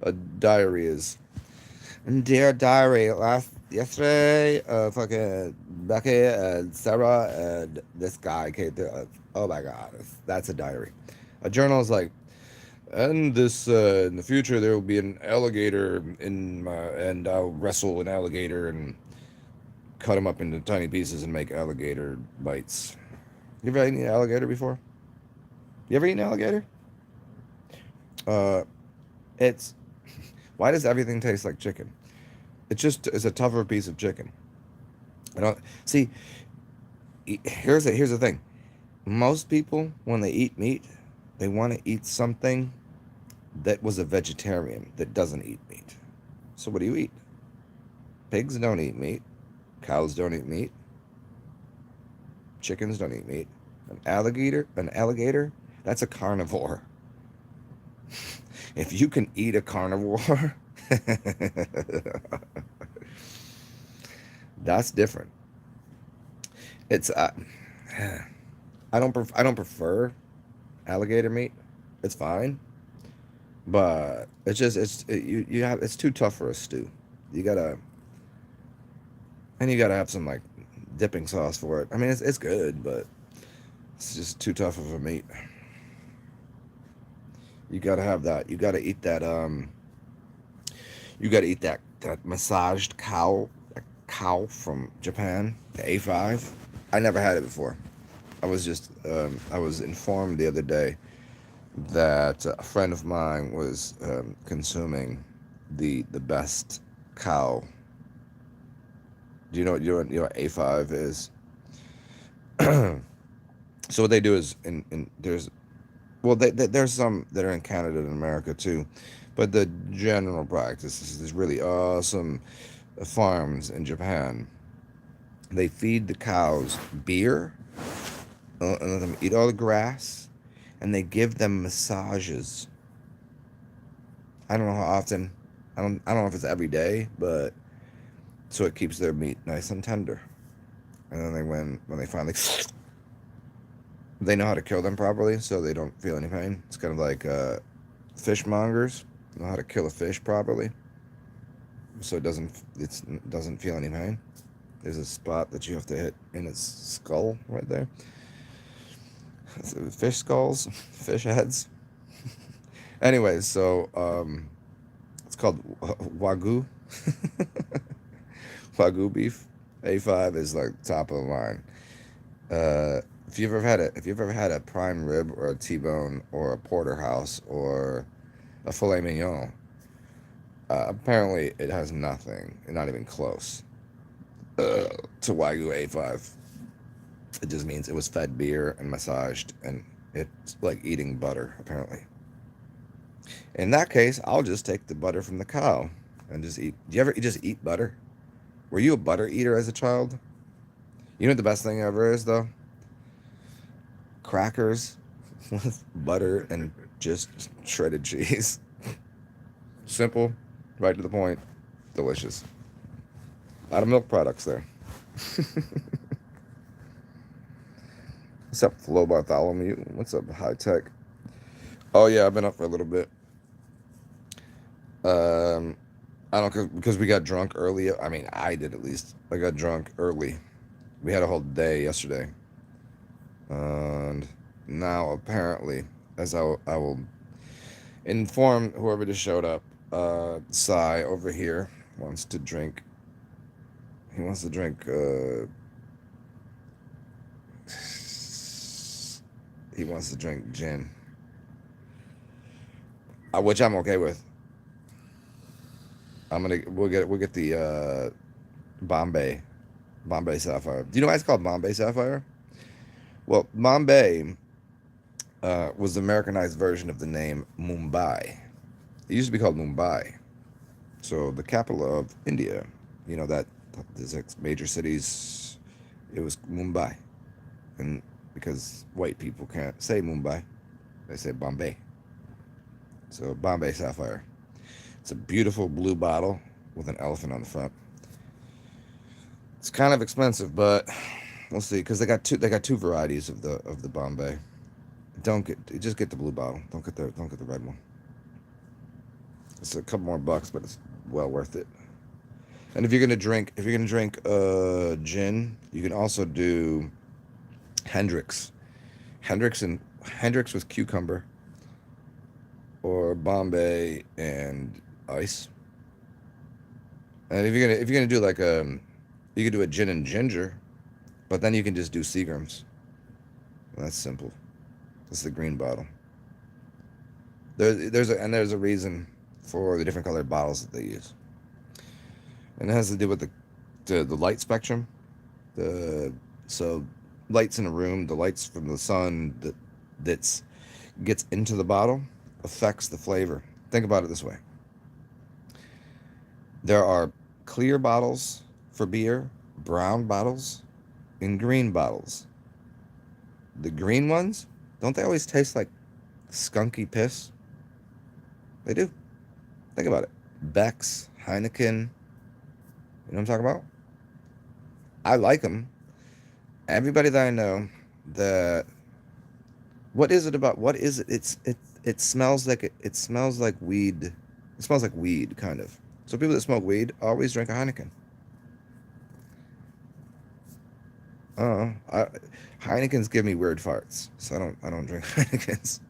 a diary is, dear diary, yesterday, fucking Becky and Sarah and this guy came through. Oh my God, that's a diary. A journal is like, and this in the future there will be an alligator and I'll wrestle an alligator and cut him up into tiny pieces and make alligator bites. You ever eaten an alligator before? You ever eaten an alligator? It's why does everything taste like chicken? It's a tougher piece of chicken. I don't see. Here's the thing. Most people when they eat meat, they want to eat something that was a vegetarian that doesn't eat meat. So what do you eat? Pigs don't eat meat. Cows don't eat meat. Chickens don't eat meat. An alligator, that's a carnivore. If you can eat a carnivore, That's different. It's I don't prefer alligator meat. It's fine, but it's just you have it's too tough for a stew. You gotta and you gotta have some like dipping sauce for it. I mean, it's good, but it's just too tough of a meat. You gotta have that. You gotta eat that. You gotta eat that massaged cow from Japan, the A5. I never had it before. I was informed the other day that a friend of mine was consuming the best cow. Do you know what A5 is? So what they do is in there's well there's some that are in Canada and America too, but the general practice is there's really awesome farms in Japan. They feed the cows beer and let them eat all the grass, and they give them massages. I don't know how often. I don't know if it's every day, but so it keeps their meat nice and tender. And then when they finally they know how to kill them properly, so they don't feel any pain. It's kind of like fishmongers know how to kill a fish properly, so it doesn't feel any pain. There's a spot that you have to hit in its skull right there. Fish skulls, fish heads. Anyways, so it's called Wagyu. Wagyu beef. A5 is like top of the line. If you've ever had a prime rib or a T-bone or a porterhouse or a filet mignon, apparently it has nothing, not even close, to Wagyu A5. It just means it was fed beer and massaged, and it's like eating butter, apparently. In that case, I'll just take the butter from the cow and just eat. Do you ever just eat butter? Were you a butter eater as a child? You know what the best thing ever is, though? Crackers with butter and just shredded cheese. Simple, right to the point, delicious. A lot of milk products there. What's up, Flo Bartholomew? What's up, High Tech? Oh yeah, I've been up for a little bit. I don't because we got drunk early. I mean, I did at least. I got drunk early. We had a whole day yesterday, and now apparently, I will inform whoever just showed up. Sai over here wants to drink. He wants to drink. He wants to drink gin, which I'm okay with. We'll get the Bombay Sapphire. Do you know why it's called Bombay Sapphire? Well, Bombay was the Americanized version of the name Mumbai. It used to be called Mumbai. So the capital of India, you know that the 6 major cities, it was Mumbai. And because white people can't say Mumbai, they say Bombay. So Bombay Sapphire. It's a beautiful blue bottle with an elephant on the front. It's kind of expensive, but we'll see because they got two varieties of the Bombay. Just get the blue bottle. Don't get the red one. It's a couple more bucks, but it's well worth it. And if you're gonna drink gin, you can also do Hendrix. Hendrix with cucumber, or Bombay and ice. And if you're gonna do like you could do a gin and ginger, but then you can just do Seagram's. That's simple. That's the green bottle. There's a reason for the different colored bottles that they use, and it has to do with the light spectrum. So lights in a room, the lights from the sun that gets into the bottle affects the flavor. Think about it this way: there are clear bottles for beer, brown bottles, and green bottles. The green ones, don't they always taste like skunky piss? They do. Think about it. Beck's, Heineken, you know what I'm talking about? I like them. Everybody that I know that what is it about what is it? It smells like it smells like weed. It smells like weed kind of. So people that smoke weed always drink a Heineken. I Heinekens give me weird farts, so I don't drink Heinekens.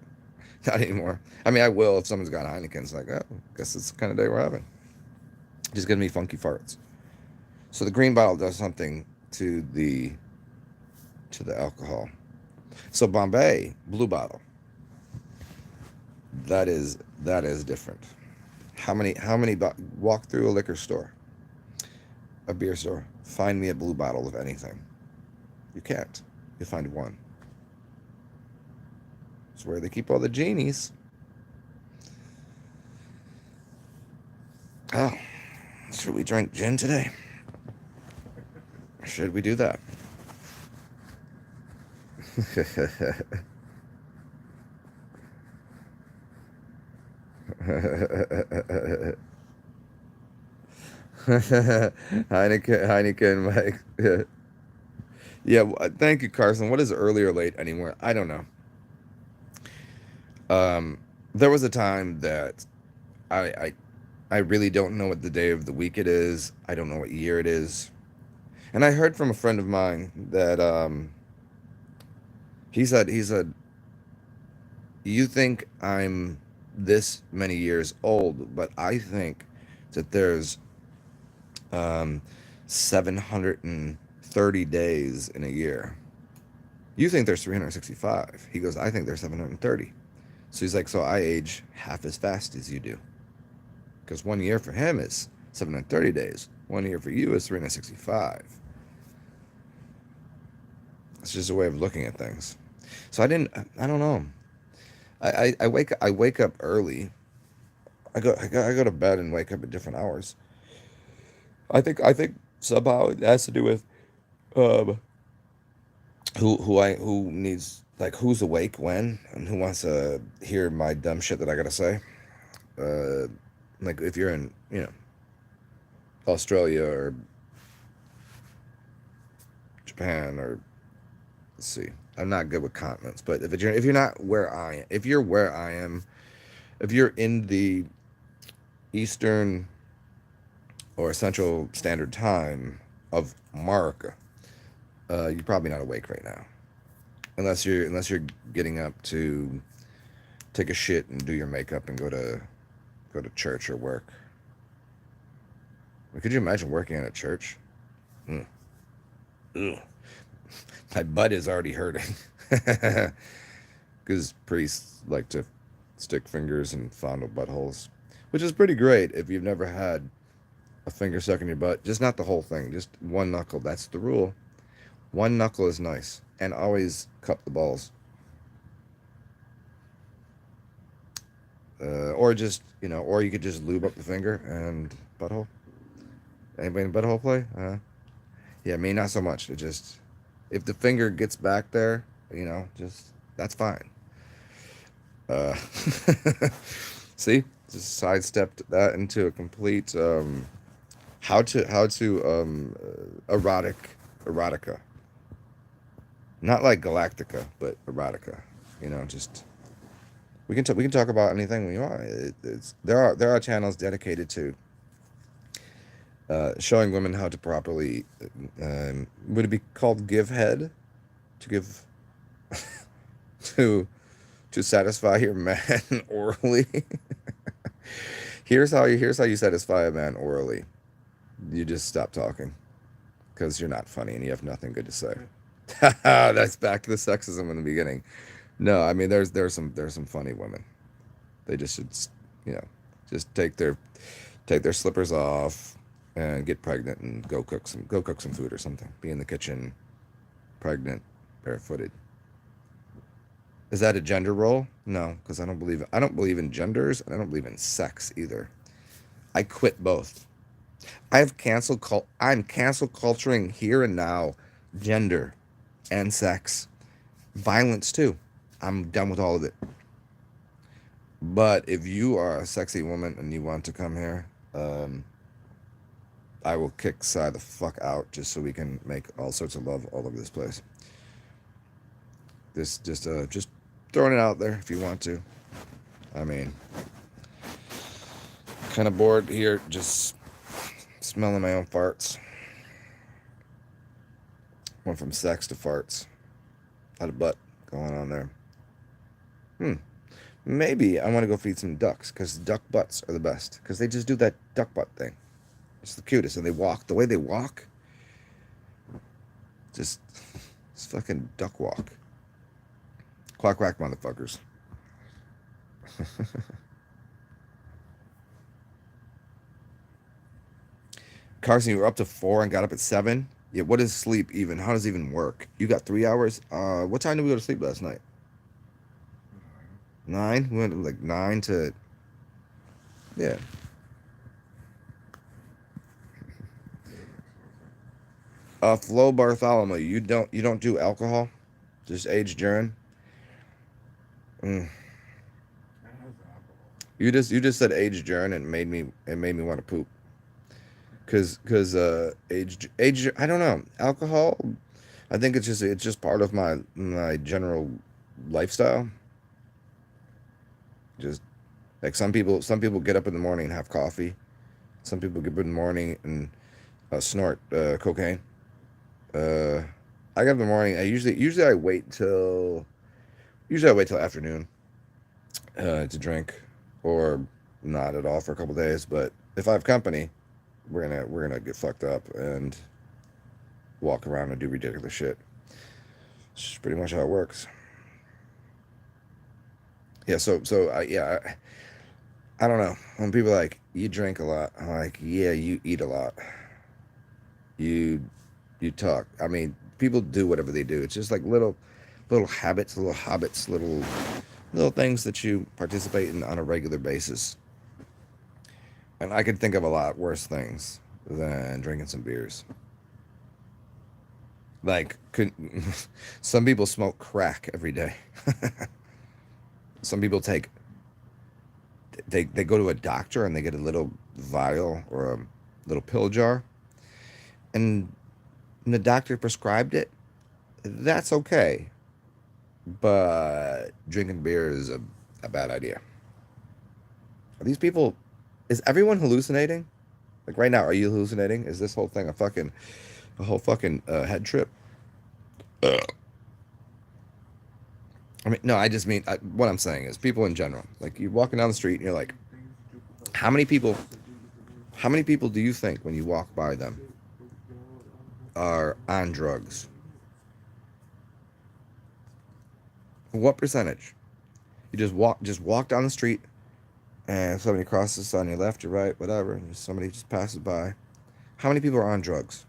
Not anymore. I mean, I will if someone's got Heinekens. Like, oh, guess it's the kind of day we're having. Just give me funky farts. So the green bottle does something to the alcohol. So Bombay blue bottle. That is different. How many walk through a liquor store, a beer store, find me a blue bottle of anything. You can't. You find one. It's where they keep all the genies. Oh, should we drink gin today? Should we do that? Heineken, Mike. Yeah, thank you, Carson. What is early or late anymore? I don't know. There was a time that I, I I really don't know what the day of the week it is. I don't know what year it is. And I heard from a friend of mine that he said you think I'm this many years old, but I think that there's um 730 days in a year. You think there's 365. He goes, I think there's 730. So he's like, so I age half as fast as you do. Because 1 year for him is 730 days. 1 year for you is 365. It's just a way of looking at things. So I don't know. I wake up early. I go to bed and wake up at different hours. I think somehow it has to do with um who needs, like, who's awake when and who wants to hear my dumb shit that I gotta say. Uh, like if you're in, Australia or Japan or, let's see, I'm not good with continents, but if you're not where I am, if you're where I am, if you're in the Eastern or Central Standard Time of America, you're probably not awake right now, unless you're getting up to take a shit and do your makeup and go to church or work. Could you imagine working at a church? Mm. Ugh. My butt is already hurting. Because priests like to stick fingers and fondle buttholes, which is pretty great if you've never had a finger stuck in your butt. Just not the whole thing, just one knuckle. That's the rule. One knuckle is nice. And always cup the balls. Or just, or you could just lube up the finger and butthole. Anybody in butthole play? Yeah, me, not so much. It just, if the finger gets back there, just, that's fine. Uh, see, just sidestepped that into a complete erotica, not like Galactica, but erotica. Just we can talk about anything we want. There are channels dedicated to showing women how to properly, would it be called give head, to give to satisfy your man orally. Here's how you satisfy a man orally. You just stop talking because you're not funny and you have nothing good to say. That's back to the sexism in the beginning. No, I mean there's some funny women. They just should, you know, just take their slippers off and get pregnant and go cook some food or something. Be in the kitchen, pregnant, barefooted. Is that a gender role? No, because I don't believe in genders, and I don't believe in sex either. I quit both. I'm cancel culturing here and now, gender and sex, violence too. I'm done with all of it. But if you are a sexy woman and you want to come here, I will kick Sai the fuck out just so we can make all sorts of love all over this place. Just throwing it out there if you want to. I mean, kind of bored here, just smelling my own farts. Went from sex to farts. Had a butt going on there. Maybe I want to go feed some ducks, because duck butts are the best. Because they just do that duck butt thing. It's the cutest. And they walk. The way they walk. Just it's fucking duck walk. Quack, quack, motherfuckers. Carson, you were up to 4 and got up at 7? Yeah, what is sleep even? How does it even work? You got 3 hours? What time did we go to sleep last night? 9? We went like 9 to... Yeah. Flo Bartholomew, you don't do alcohol? Just aged urine? You just said aged urine and it made me want to poop. Cause aged I don't know, alcohol, I think it's just part of my general lifestyle. Just like some people get up in the morning and have coffee. Some people get up in the morning and snort cocaine. I get up in the morning. Usually I wait till afternoon to drink, or not at all for a couple days. But if I have company, we're gonna get fucked up and walk around and do ridiculous shit. It's just pretty much how it works. Yeah. I don't know. When people are like, you drink a lot, I'm like, yeah, you eat a lot. You talk. I mean, people do whatever they do. It's just like little habits, little things that you participate in on a regular basis. And I could think of a lot worse things than drinking some beers. Like, some people smoke crack every day. Some people they go to a doctor and they get a little vial or a little pill jar, and the doctor prescribed it. That's okay, but drinking beer is a bad idea. Are these people? Is everyone hallucinating? Like right now, are you hallucinating? Is this whole thing a whole fucking head trip? I mean, no, I just mean, what I'm saying is people in general. Like, you're walking down the street and you're like, how many people do you think when you walk by them are on drugs? What percentage? You just walk down the street and somebody crosses on your left or right, whatever, and somebody just passes by. How many people are on drugs?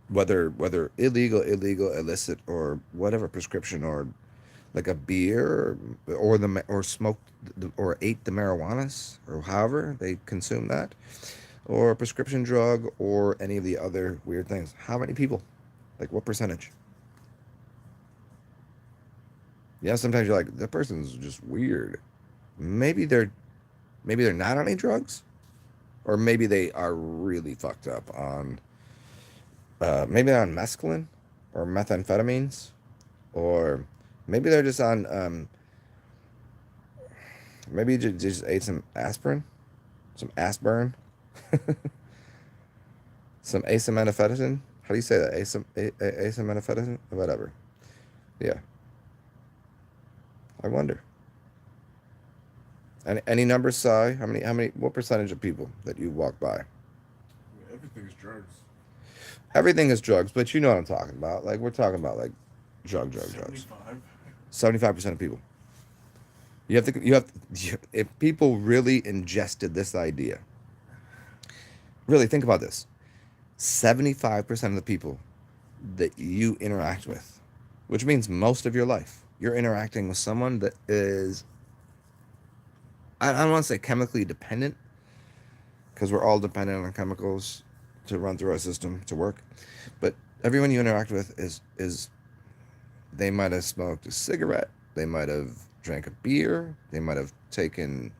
Whether illegal, illicit, or whatever, prescription, or like a beer, or smoked or ate the marijuanas, or however they consume that, or a prescription drug, or any of the other weird things. How many people? Like, what percentage? Yeah, sometimes you're like, that person's just weird. Maybe they're not on any drugs, or maybe they are really fucked up on maybe they're on mescaline or methamphetamines, or maybe they're just on maybe you just ate some aspirin, some aspirin, some acetaminophen. How do you say that? Acetaminophen? Whatever. Yeah. I wonder. Any numbers, Si? What percentage of people that you walk by?
Everything's drugs.
Everything is drugs, but you know what I'm talking about. Like, we're talking about like drugs. 75% of people. If people really ingested this idea, really think about this. 75% of the people that you interact with, which means most of your life, you're interacting with someone that is, I don't want to say chemically dependent, because we're all dependent on chemicals to run through our system to work. But everyone you interact with is they might have smoked a cigarette, they might have drank a beer, they might have taken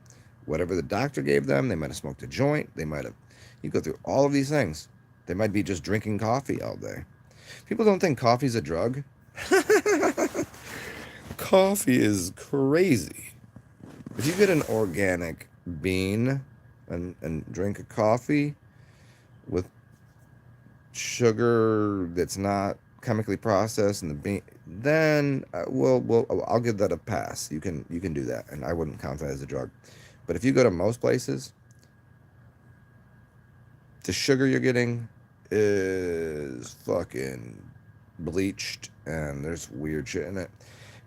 whatever the doctor gave them, they might have smoked a joint, they might have You go through all of these things. They might be just drinking coffee all day. People don't think coffee's a drug. Coffee is crazy. If you get an organic bean and drink a coffee with sugar that's not chemically processed and the bean, then I'll give that a pass. You can do that, and I wouldn't count that as a drug. But if you go to most places, the sugar you're getting is fucking bleached, and there's weird shit in it,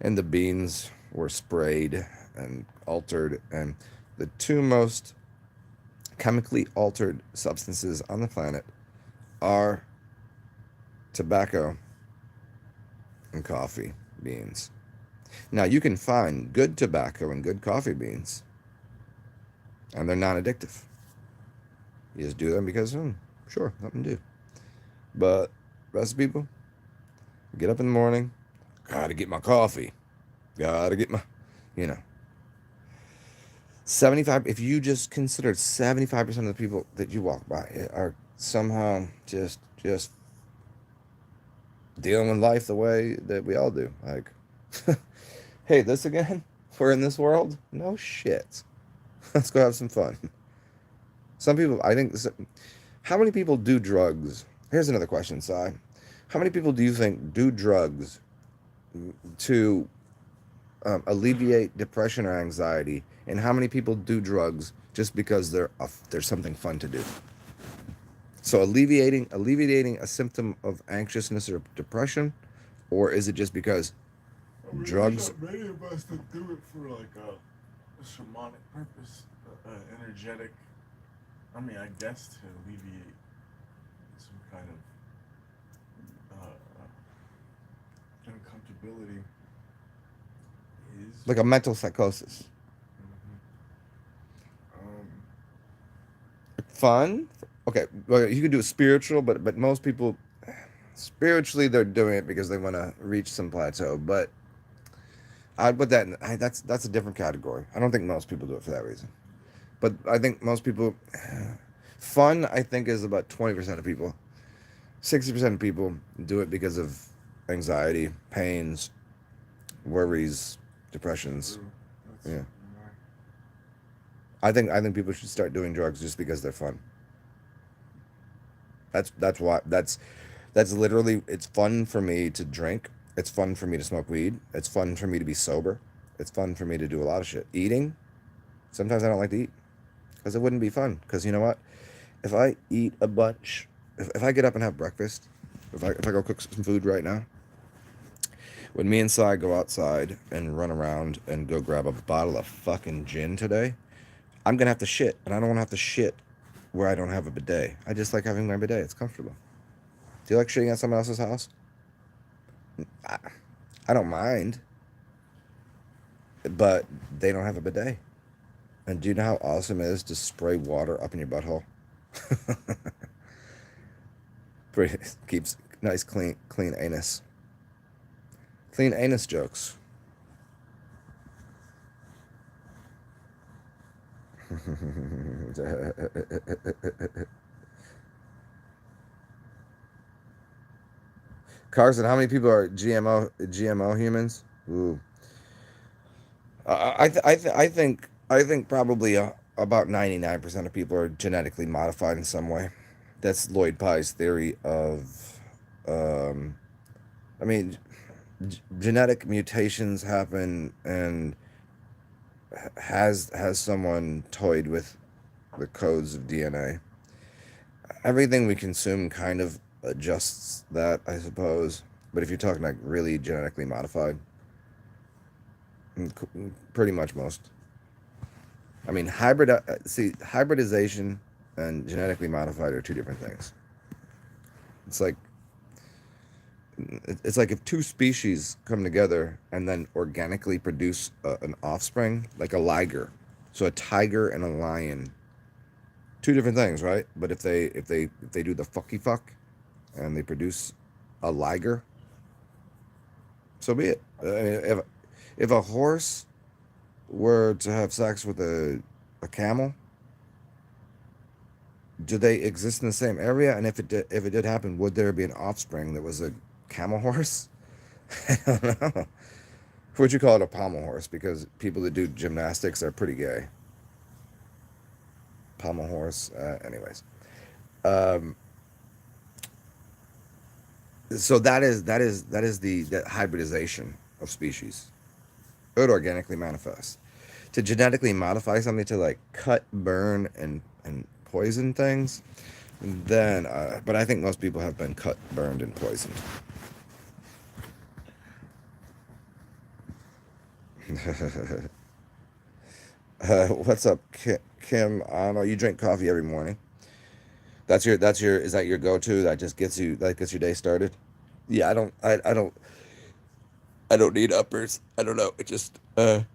and the beans were sprayed and altered, and the two most chemically altered substances on the planet are tobacco and coffee beans. Now, you can find good tobacco and good coffee beans, and they're non-addictive. You just do them because, sure, nothing to do. But rest of people, get up in the morning, gotta get my coffee, gotta get my, 75, if you just considered 75% of the people that you walk by are somehow just dealing with life the way that we all do. Like, hey, this again? We're in this world? No shit. Let's go have some fun. Some people, I think, how many people do drugs? Here's another question, Si. How many people do you think do drugs to alleviate depression or anxiety? And how many people do drugs just because there's something fun to do? So alleviating a symptom of anxiousness or depression, or is it just because drugs?
There's not many of us that do it for like a shamanic purpose, energetic. I mean, I guess to alleviate some kind of uncomfortability is
Like a mental psychosis. Fun? Okay, well, you could do it spiritual, but most people, spiritually, they're doing it because they want to reach some plateau. But I'd put that in, that's a different category. I don't think most people do it for that reason. But I think most people, fun, I think, is about 20% of people. 60% of people do it because of anxiety, pains, worries, depressions. Yeah. I think people should start doing drugs just because they're fun. That's why that's literally, it's fun for me to drink. It's fun for me to smoke weed. It's fun for me to be sober. It's fun for me to do a lot of shit. Eating, sometimes I don't like to eat because it wouldn't be fun. Because you know what? If I eat a bunch, if I get up and have breakfast, if I go cook some food right now, when me and Si go outside and run around and go grab a bottle of fucking gin today, I'm going to have to shit, and I don't want to have to shit where I don't have a bidet. I just like having my bidet. It's comfortable. Do you like shitting at someone else's house? I don't mind, but they don't have a bidet. And do you know how awesome it is to spray water up in your butthole? Keeps nice, clean anus. Clean anus jokes. Carson, how many people are GMO humans? Ooh, I think probably about 99% of people are genetically modified in some way. That's Lloyd Pye's theory of, I mean, genetic mutations happen, and has someone toyed with the codes of DNA? Everything we consume kind of adjusts that, I suppose. But if you're talking like really genetically modified, pretty much most. I mean, hybridization and genetically modified are two different things. It's like if two species come together and then organically produce an offspring, like a liger. So a tiger and a lion, two different things, right? But if they do the fucky fuck and they produce a liger, so be it. I mean, if a horse were to have sex with a camel, do they exist in the same area? And if it did happen, would there be an offspring that was a camel horse? I don't know. Would you call it a pommel horse? Because people that do gymnastics are pretty gay. Pommel horse. Anyways. Um, so that is the hybridization of species. It would organically manifest. To genetically modify something to like cut, burn, and poison things, then but I think most people have been cut, burned, and poisoned. What's up, Kim? I know you drink coffee every morning. That's your is that your go-to that just gets your day started? Yeah, I don't need uppers. I don't know. It just my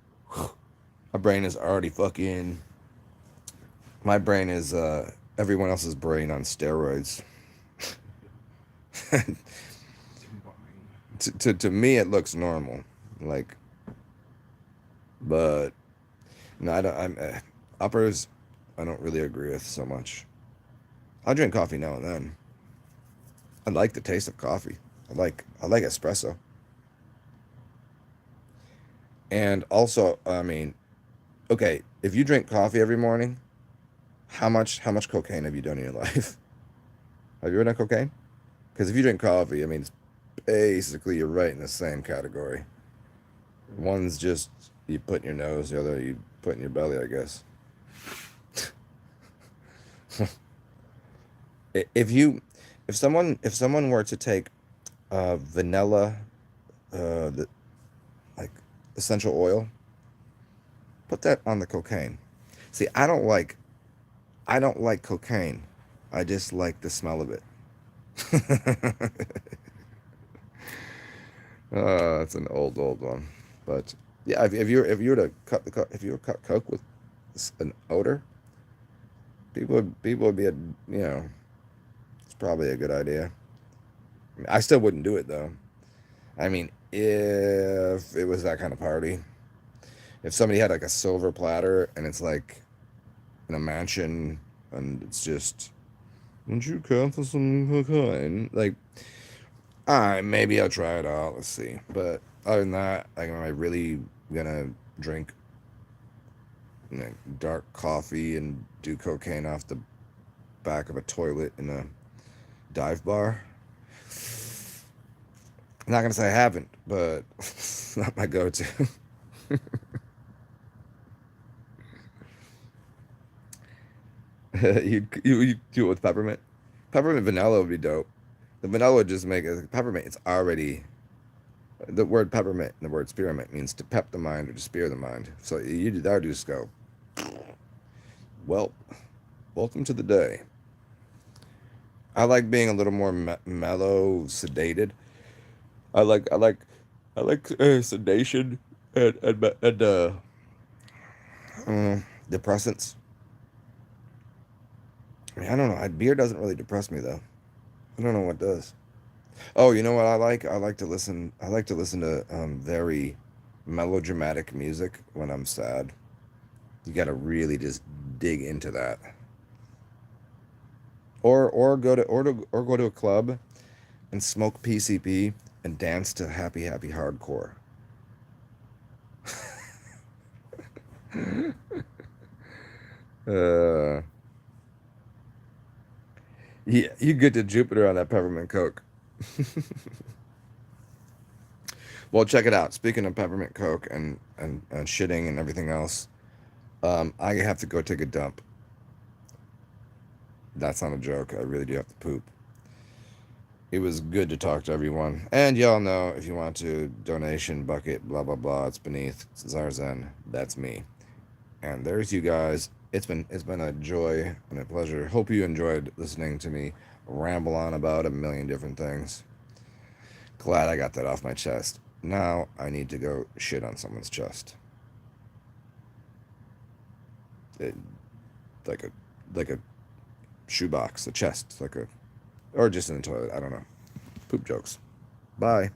brain is already fucking my brain is everyone else's brain on steroids.
Combined.
To me it looks normal. Like but no, I don't I'm uppers I don't really agree with so much. I drink coffee now and then. I like the taste of coffee. I like espresso. And also, I mean, okay, if you drink coffee every morning, how much cocaine have you done in your life? Have you ever done cocaine? Because if you drink coffee, I mean, it's basically you're right in the same category. One's just you put in your nose, the other you put in your belly, I guess. If you, if someone were to take vanilla, the like essential oil, put that on the cocaine. See, I don't like cocaine. I just like the smell of it. It's an old one, but yeah, if you were to cut coke with an odor, people would be it's probably a good idea. I mean, I still wouldn't do it though. I mean, if it was that kind of party, if somebody had like a silver platter and it's like in a mansion and it's just, would you care for some cocaine? Like, all right, maybe I'll try it out. Let's see. But other than that, like, am I really gonna drink dark coffee and do cocaine off the back of a toilet in a dive bar? I'm not gonna say I haven't, but it's not my go-to. You do it with peppermint. Peppermint vanilla would be dope. The vanilla would just make it peppermint. It's already the word peppermint and the word spearmint means to pep the mind or to spear the mind. So that would just go. Well, welcome to the day. I like being a little more mellow, sedated. I like sedation and depressants. I mean, I don't know. Beer doesn't really depress me though. I don't know what does. Oh, you know what I like? I like to listen. I like to listen to very melodramatic music when I'm sad. You got to really just dig into that, or go to a club and smoke PCP and dance to happy happy hardcore. uh, yeah, you get to Jupiter on that peppermint coke. Well, check it out. Speaking of peppermint coke and shitting and everything else, I have to go take a dump. That's not a joke. I really do have to poop. It was good to talk to everyone. And y'all know if you want to donation bucket, blah blah blah, it's beneath CasArXen. That's me. And there's you guys. It's been a joy and a pleasure. Hope you enjoyed listening to me ramble on about a million different things. Glad I got that off my chest. Now I need to go shit on someone's chest. It, like a shoebox, a chest, or just in the toilet. I don't know. Poop jokes. Bye.